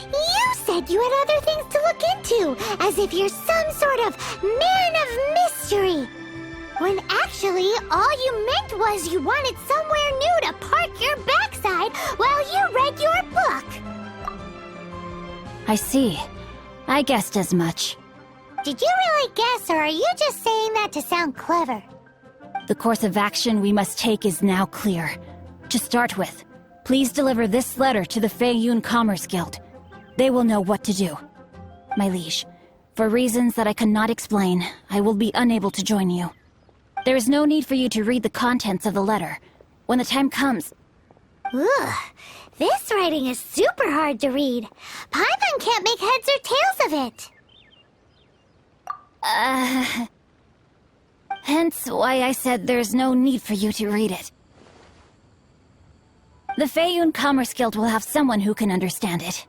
You said you had other things to look into, as if you're some sort of man of mystery. When actually, all you meant was you wanted somewhere new to park your backside while you read your book. I see. I guessed as much. Did you really guess, or are you just saying that to sound clever? The course of action we must take is now clear. To start with, please deliver this letter to the Feiyun Commerce Guild. They will know what to do. My liege, for reasons that I cannot explain, I will be unable to join you. There is no need for you to read the contents of the letter. When the time comes... Ugh, this writing is super hard to read. Paimon can't make heads or tails of it. Hence why I said there's no need for you to read it. The Feiyun Commerce Guild will have someone who can understand it.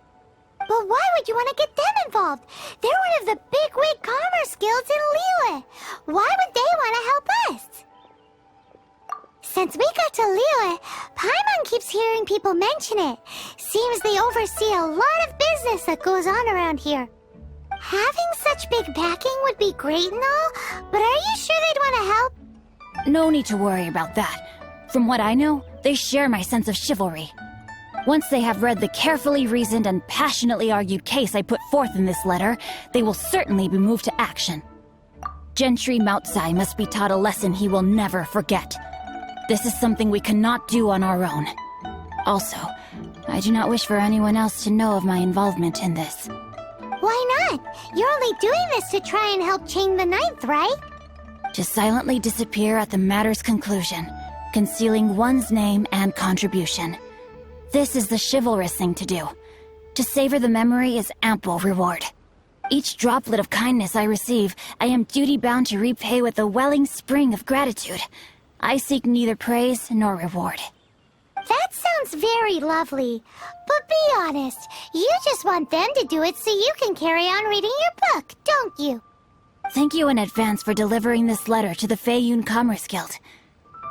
But why would you want to get them involved? They're one of the bigwig commerce guilds in Liyue. Why would they want to help us? Since we got to Liyue, Paimon keeps hearing people mention it. Seems they oversee a lot of business that goes on around here. Having such big backing would be great and all, but are you sure they'd want to help? No need to worry about that. From what I know, they share my sense of chivalry. Once they have read the carefully reasoned and passionately argued case I put forth in this letter, they will certainly be moved to action. Gentry Moutsai must be taught a lesson he will never forget. This is something we cannot do on our own. Also, I do not wish for anyone else to know of my involvement in this. Why not? You're only doing this to try and help Chang the Ninth, right? To silently disappear at the matter's conclusion, concealing one's name and contribution. This is the chivalrous thing to do. To savor the memory is ample reward. Each droplet of kindness I receive, I am duty-bound to repay with a welling spring of gratitude. I seek neither praise nor reward. That sounds very lovely. But be honest, you just want them to do it so you can carry on reading your book, don't you? Thank you in advance for delivering this letter to the Feiyun Commerce Guild.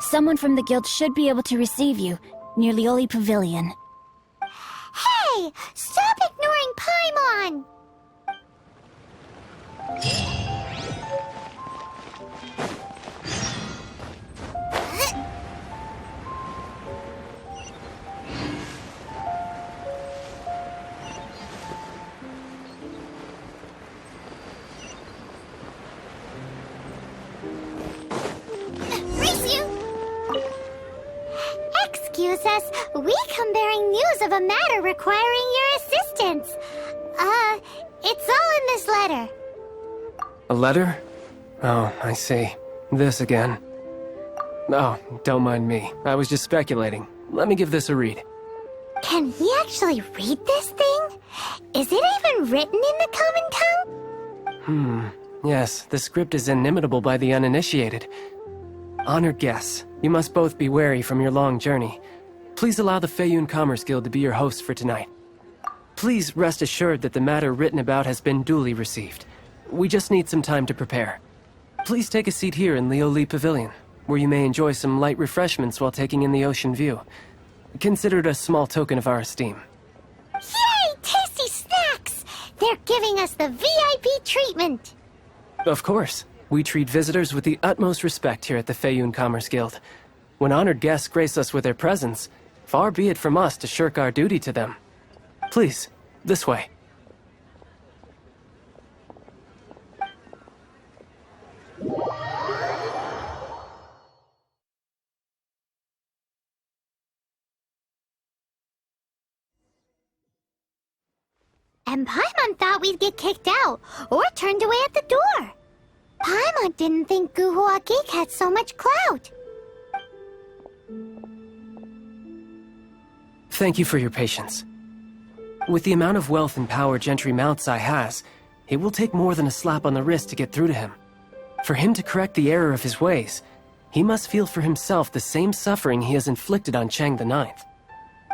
Someone from the guild should be able to receive you near Lioli Pavilion. Hey! Stop ignoring Paimon! Excuse us, we come bearing news of a matter requiring your assistance. It's all in this letter. A letter? Oh, I see. This again. Oh, don't mind me. I was just speculating. Let me give this a read. Can we actually read this thing? Is it even written in the common tongue? Yes, the script is inimitable by the uninitiated. Honored guests, you must both be wary from your long journey. Please allow the Feiyun Commerce Guild to be your host for tonight. Please rest assured that the matter written about has been duly received. We just need some time to prepare. Please take a seat here in Lioli Pavilion, where you may enjoy some light refreshments while taking in the ocean view. Consider it a small token of our esteem. Yay! Tasty snacks! They're giving us the VIP treatment! Of course. We treat visitors with the utmost respect here at the Feiyun Commerce Guild. When honored guests grace us with their presence, far be it from us to shirk our duty to them. Please, this way. And Paimon thought we'd get kicked out, or turned away at the door. Paimon didn't think Guhua Geek had so much clout. Thank you for your patience. With the amount of wealth and power Gentry Moutsai has, it will take more than a slap on the wrist to get through to him. For him to correct the error of his ways, he must feel for himself the same suffering he has inflicted on Chang the Ninth.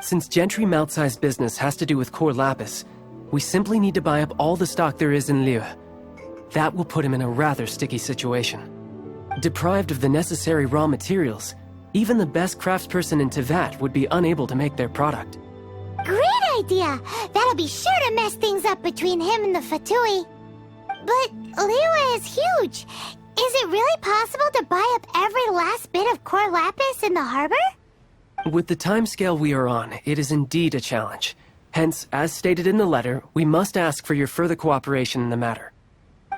Since Gentry Moutsai's business has to do with core lapis, we simply need to buy up all the stock there is in Liyue. That will put him in a rather sticky situation. Deprived of the necessary raw materials, even the best craftsperson in Teyvat would be unable to make their product. Great idea! That'll be sure to mess things up between him and the Fatui. But Liyue is huge. Is it really possible to buy up every last bit of core lapis in the harbor? With the timescale we are on, it is indeed a challenge. Hence, as stated in the letter, we must ask for your further cooperation in the matter.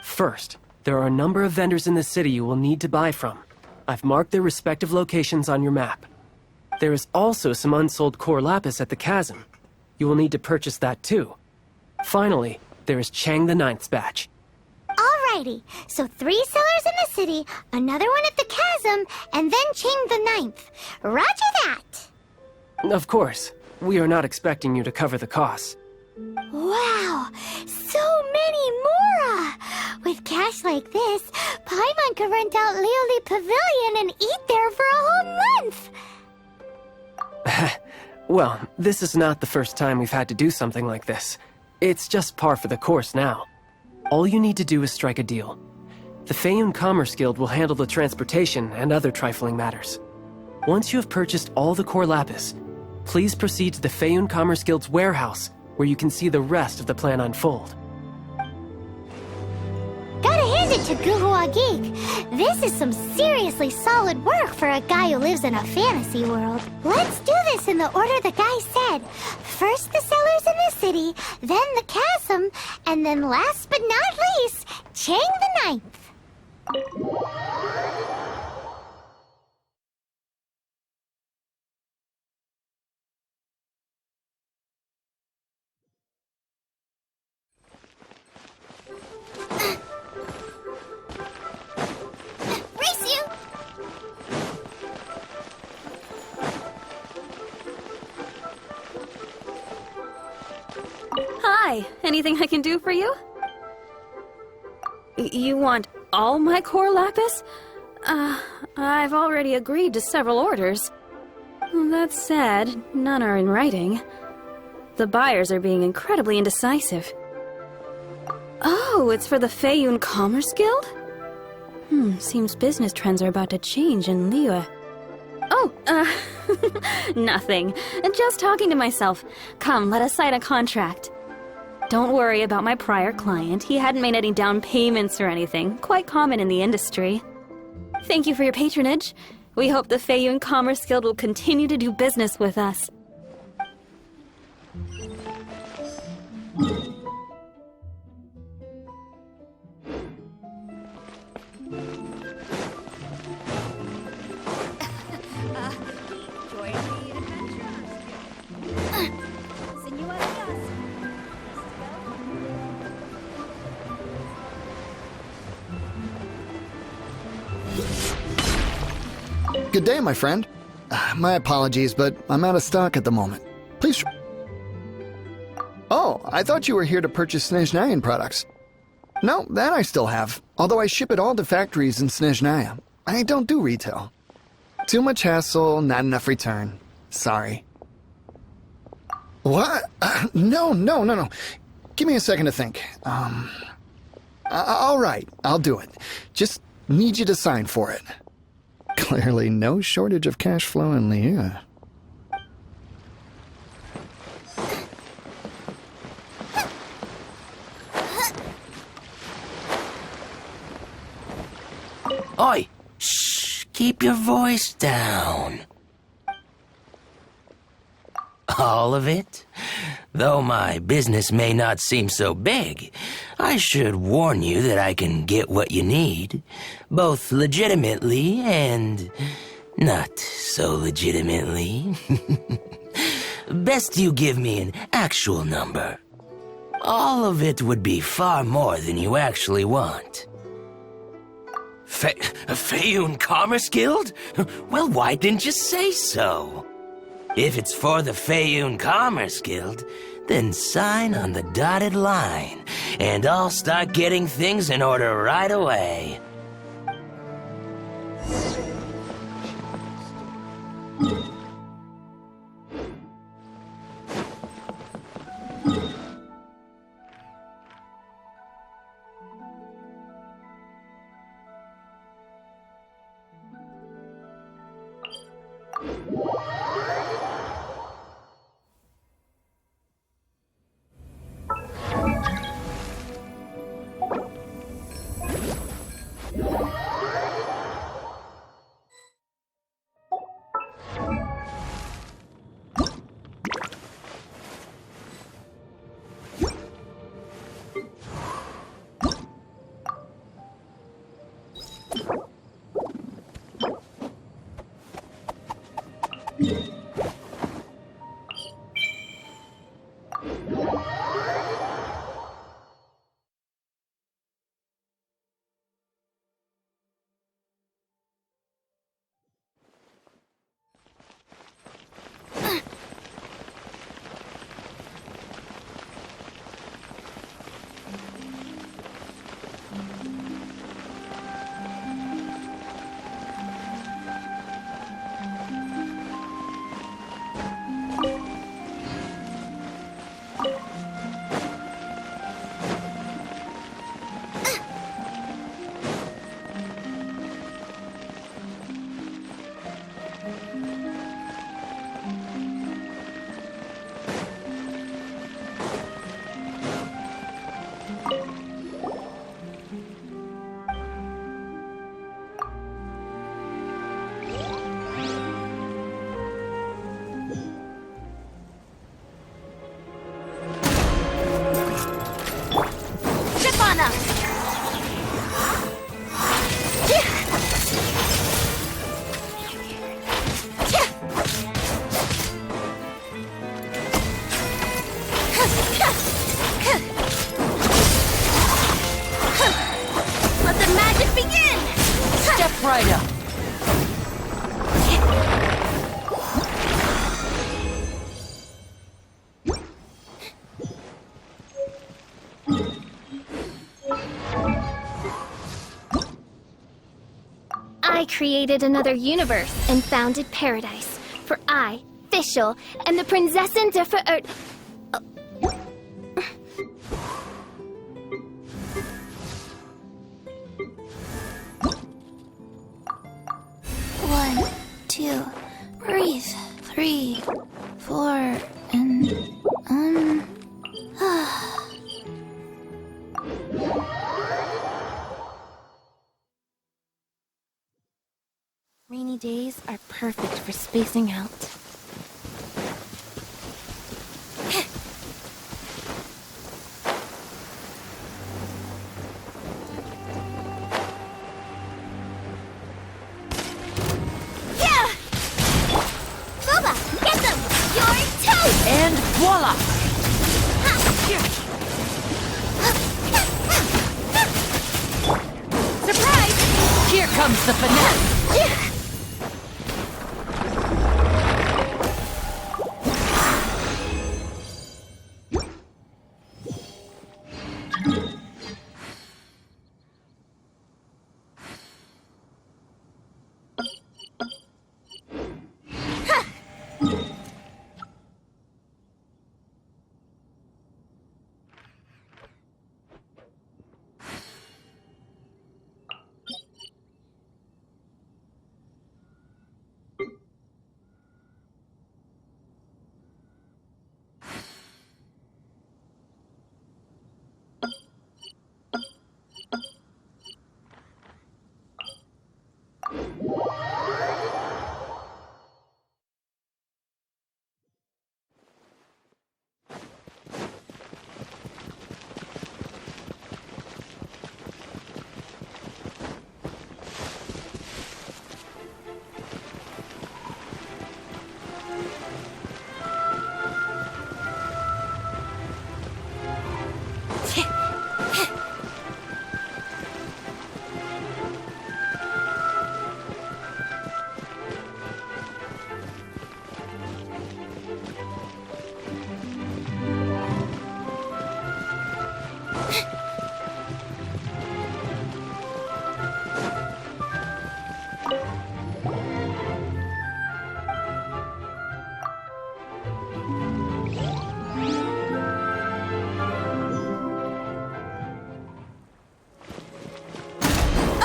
First, there are a number of vendors in the city you will need to buy from. I've marked their respective locations on your map. There is also some unsold core lapis at the chasm. You will need to purchase that too. Finally, there is Chang the Ninth's batch. Alrighty, so 3 sellers in the city, another one at the chasm, and then Chang the Ninth. Roger that! Of course, we are not expecting you to cover the costs. Wow! So many Mora! With cash like this, Paimon could rent out Leoli Pavilion and eat there for a whole month! Well, this is not the first time we've had to do something like this. It's just par for the course now. All you need to do is strike a deal. The Feiyun Commerce Guild will handle the transportation and other trifling matters. Once you have purchased all the core lapis, please proceed to the Feiyun Commerce Guild's warehouse, where you can see the rest of the plan unfold. Gotta hand it to Guhua Geek. This is some seriously solid work for a guy who lives in a fantasy world. Let's do this in the order the guy said. First the cellars in the city, then the chasm, and then last but not least, Chang the Ninth. Race you! Hi, anything I can do for you? You want all my core lapis? I've already agreed to several orders. That said, none are in writing. The buyers are being incredibly indecisive. Oh, it's for the Feiyun Commerce Guild? Seems business trends are about to change in Liyue. Oh, nothing. Just talking to myself. Come, let us sign a contract. Don't worry about my prior client. He hadn't made any down payments or anything. Quite common in the industry. Thank you for your patronage. We hope the Feiyun Commerce Guild will continue to do business with us. Good day, my friend. My apologies, but I'm out of stock at the moment. Please. Oh, I thought you were here to purchase Snezhnayan products. No, that I still have. Although I ship it all to factories in Snezhnaya. I don't do retail. Too much hassle, not enough return. Sorry. What? No. Give me a second to think. All right, I'll do it. Just need you to sign for it. Clearly no shortage of cash flow in Liyue. Oi! Shh! Keep your voice down. All of it? Though my business may not seem so big, I should warn you that I can get what you need, both legitimately and not so legitimately. Best you give me an actual number. All of it would be far more than you actually want. Feiyun Commerce Guild? Well, why didn't you say so? If it's for the Feiyun Commerce Guild, then sign on the dotted line, and I'll start getting things in order right away. right up. I created another universe and founded paradise. For I, Fischl, am the Prinzessin de Ver... 1, 2, breathe. 3, 4, and... Rainy days are perfect for spacing out. Yeah! Boba, get them! You're toast! And voila! Surprise! Here comes the finesse!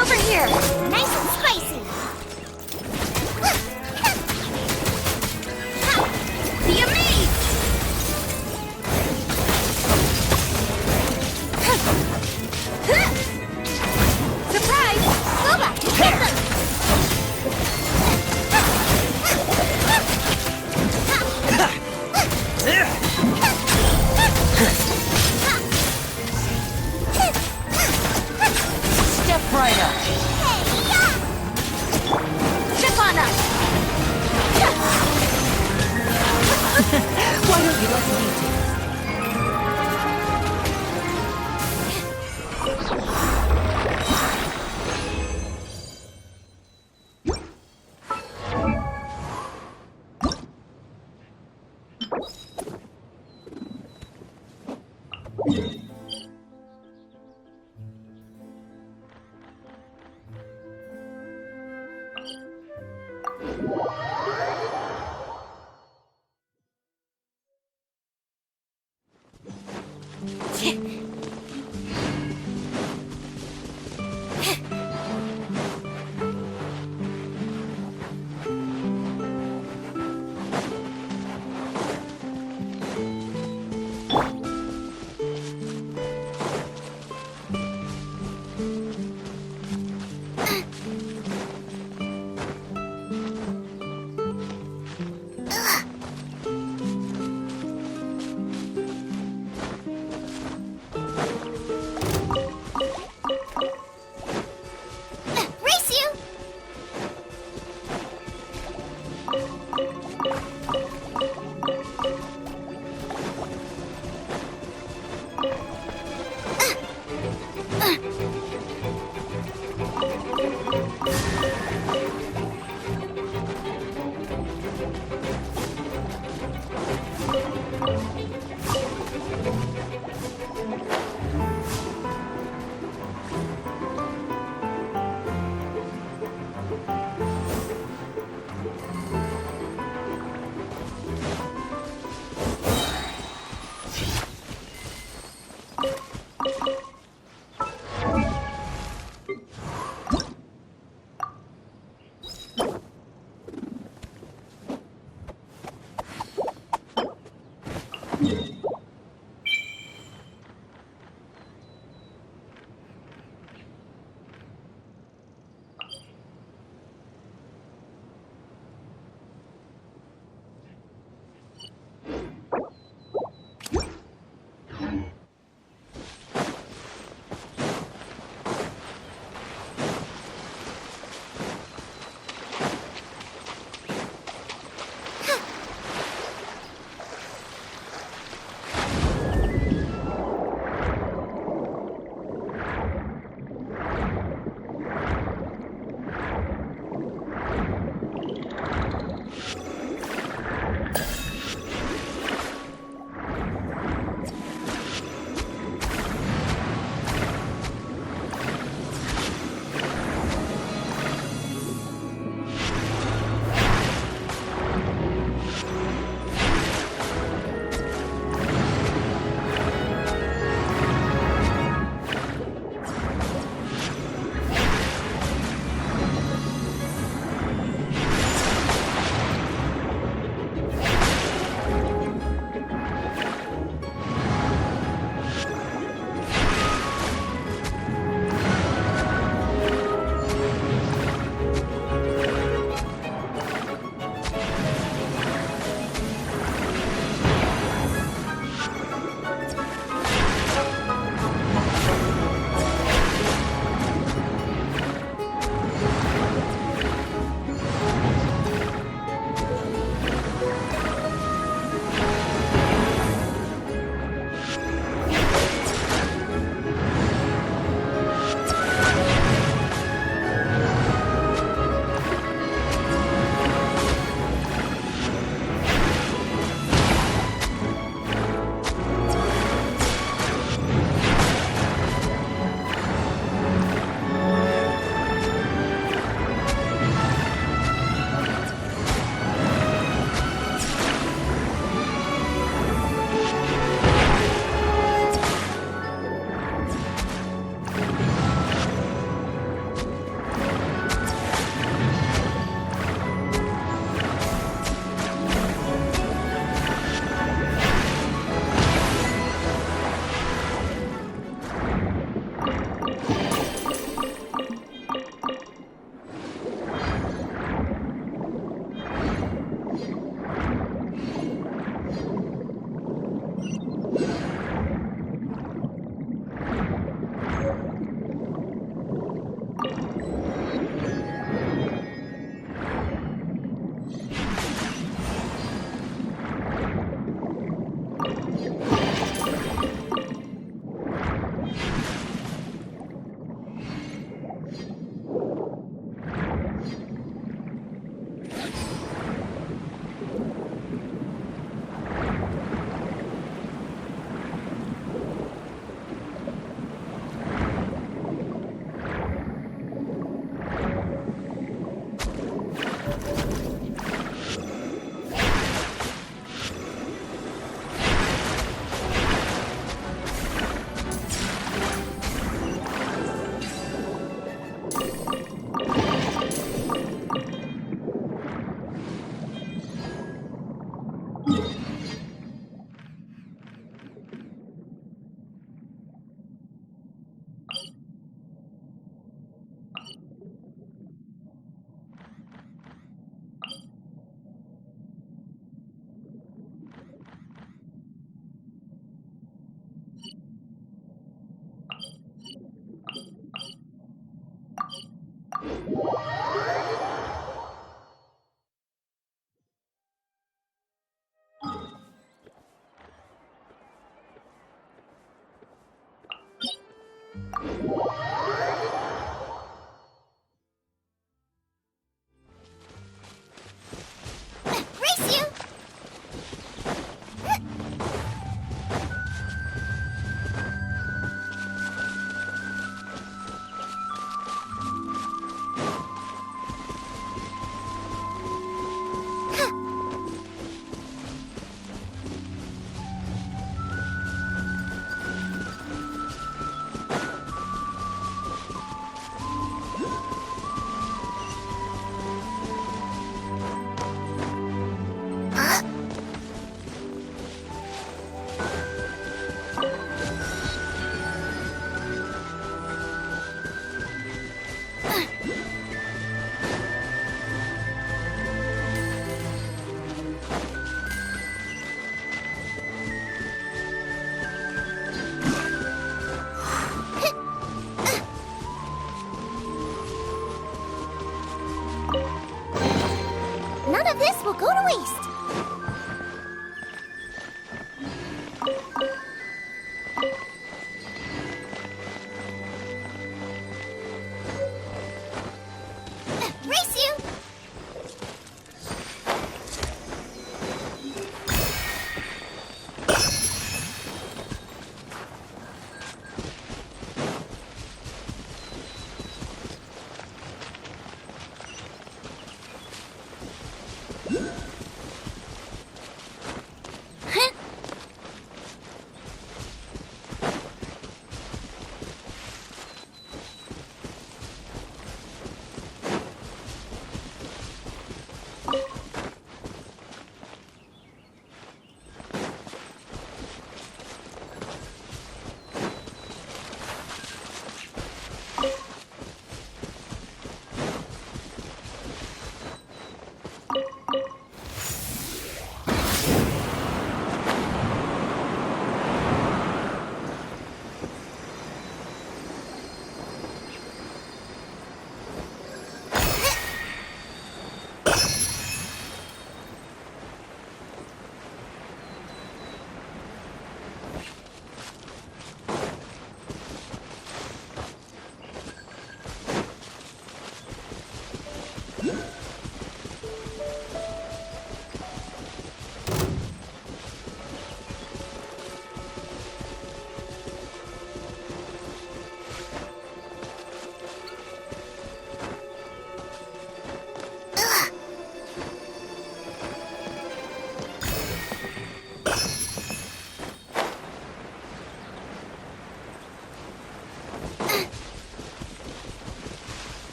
Over here! Nice and spicy! Be amazed! Surprise! Boba, get them! Step right up. Step on up! Why don't you let me take this? of this will go to waste. Race you!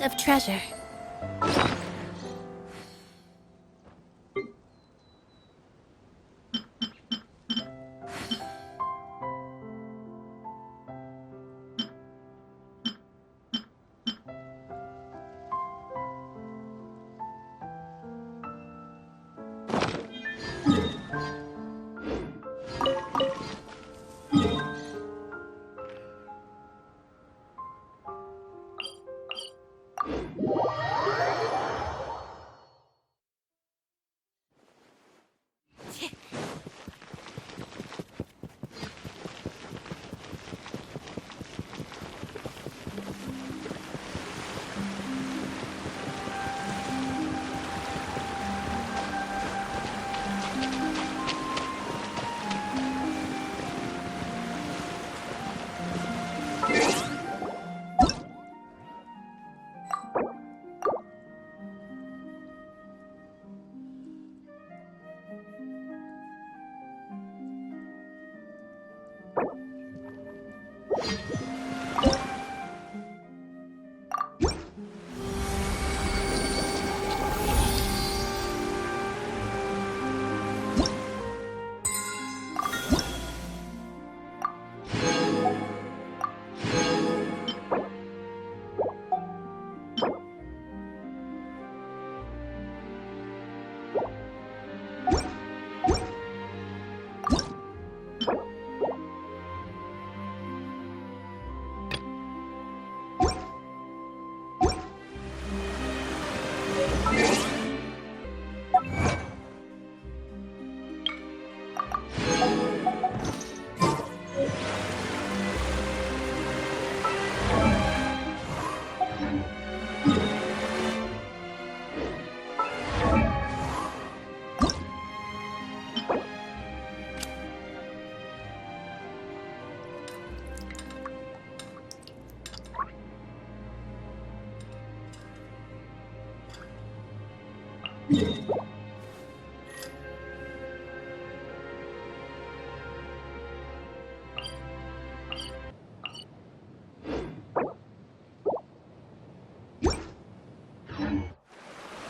Of treasure.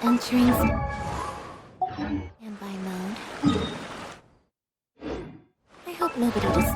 Entering standby mode. I hope nobody does.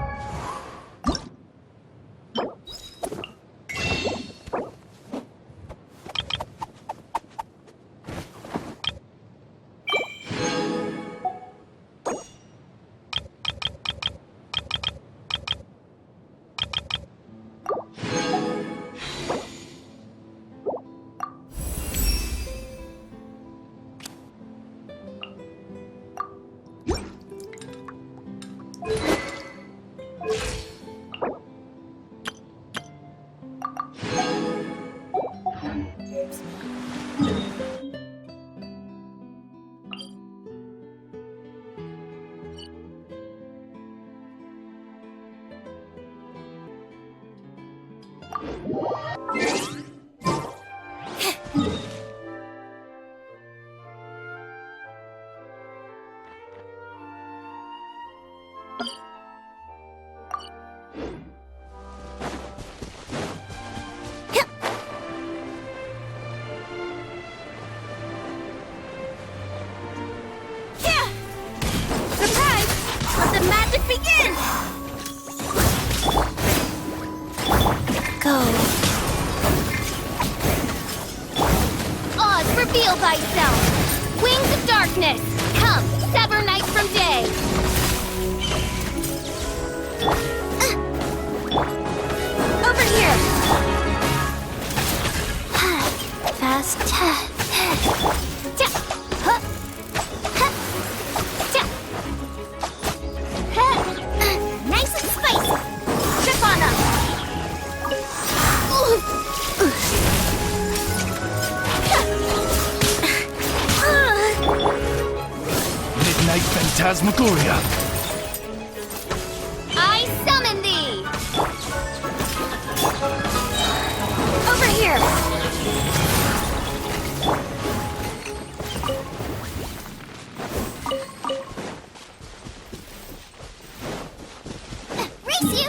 Reveal thyself! Wings of darkness! Come, sever night from day! Over here! Fast. Nice and spicy! Trip on them! Midnight Phantasmagoria. I summon thee! Over here! Race you!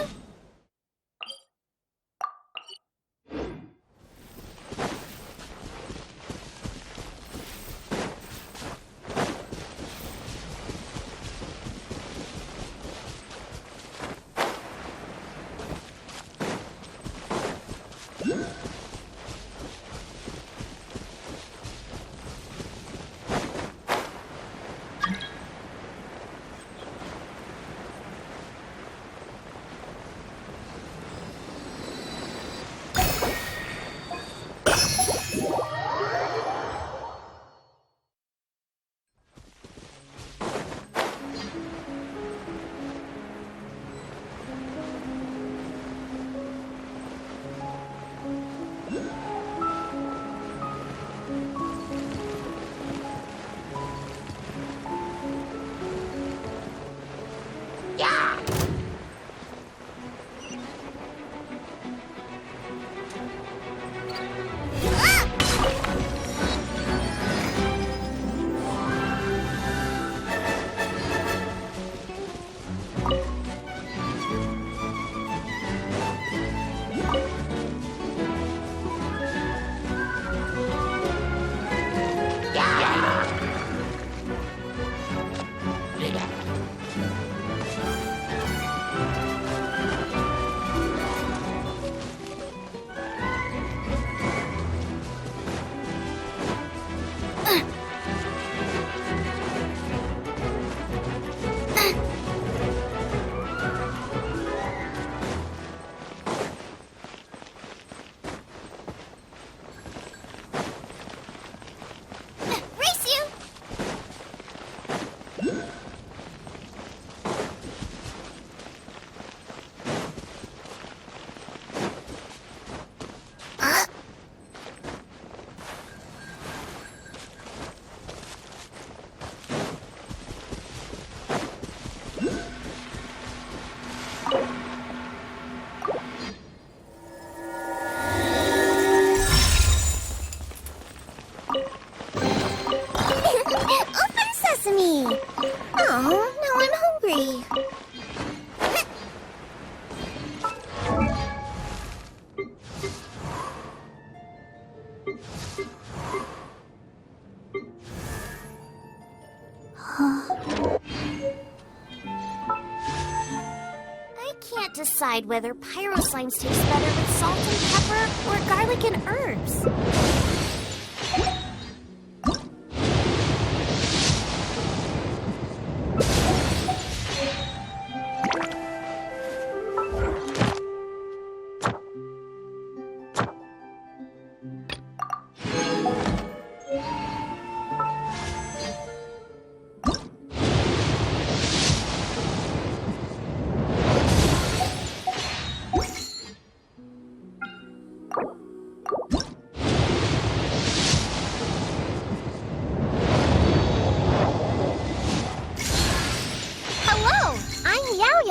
decide whether pyro slimes taste better with salt and pepper or garlic and herbs.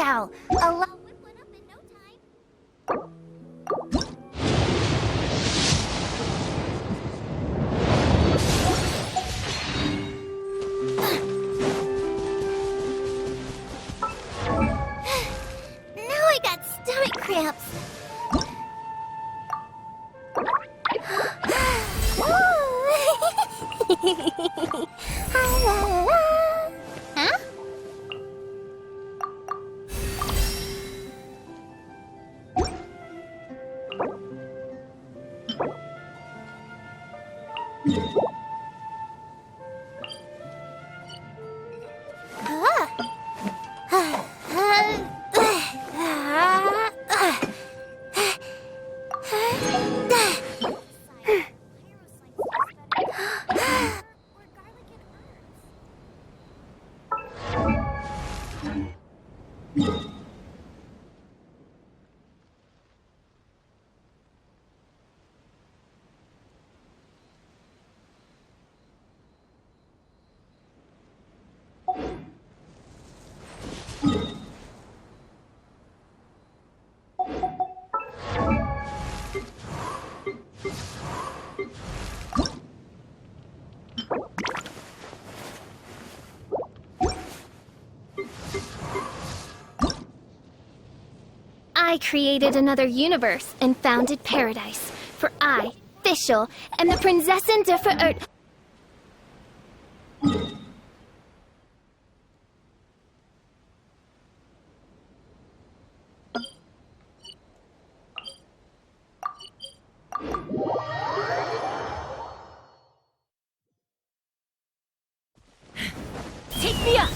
Wow, allow whip one up in no time. Now I got stomach cramps. Huh? I created another universe and founded paradise. For I, Fischl, am the Prinzessin de Verirrt. Take me up!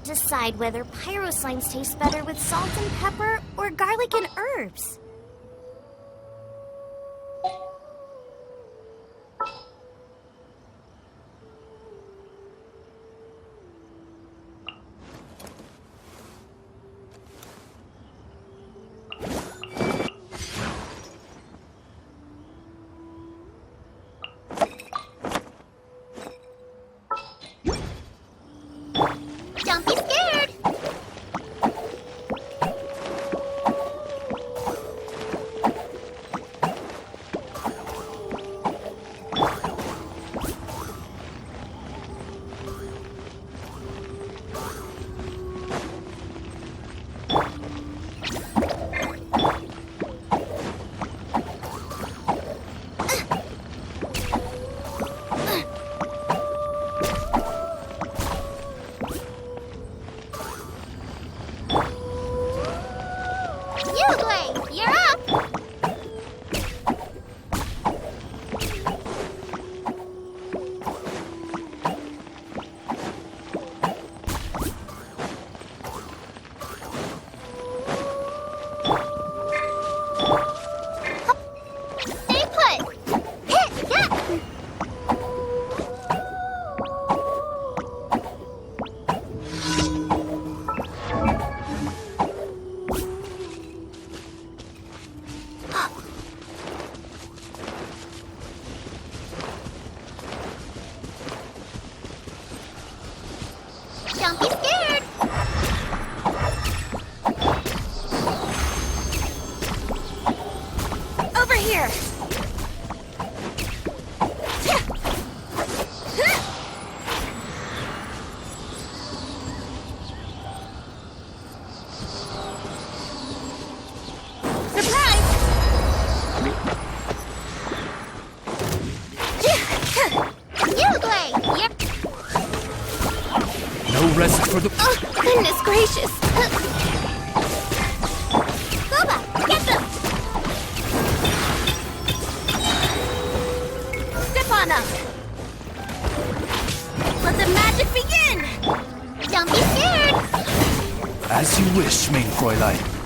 Decide whether pyro slimes taste better with salt and pepper or garlic and herbs. Don't be scared. Over here! No rest for the... Oh, goodness gracious! Boba, get them! Step on up! Let the magic begin! Don't be scared! As you wish, mein Fräulein.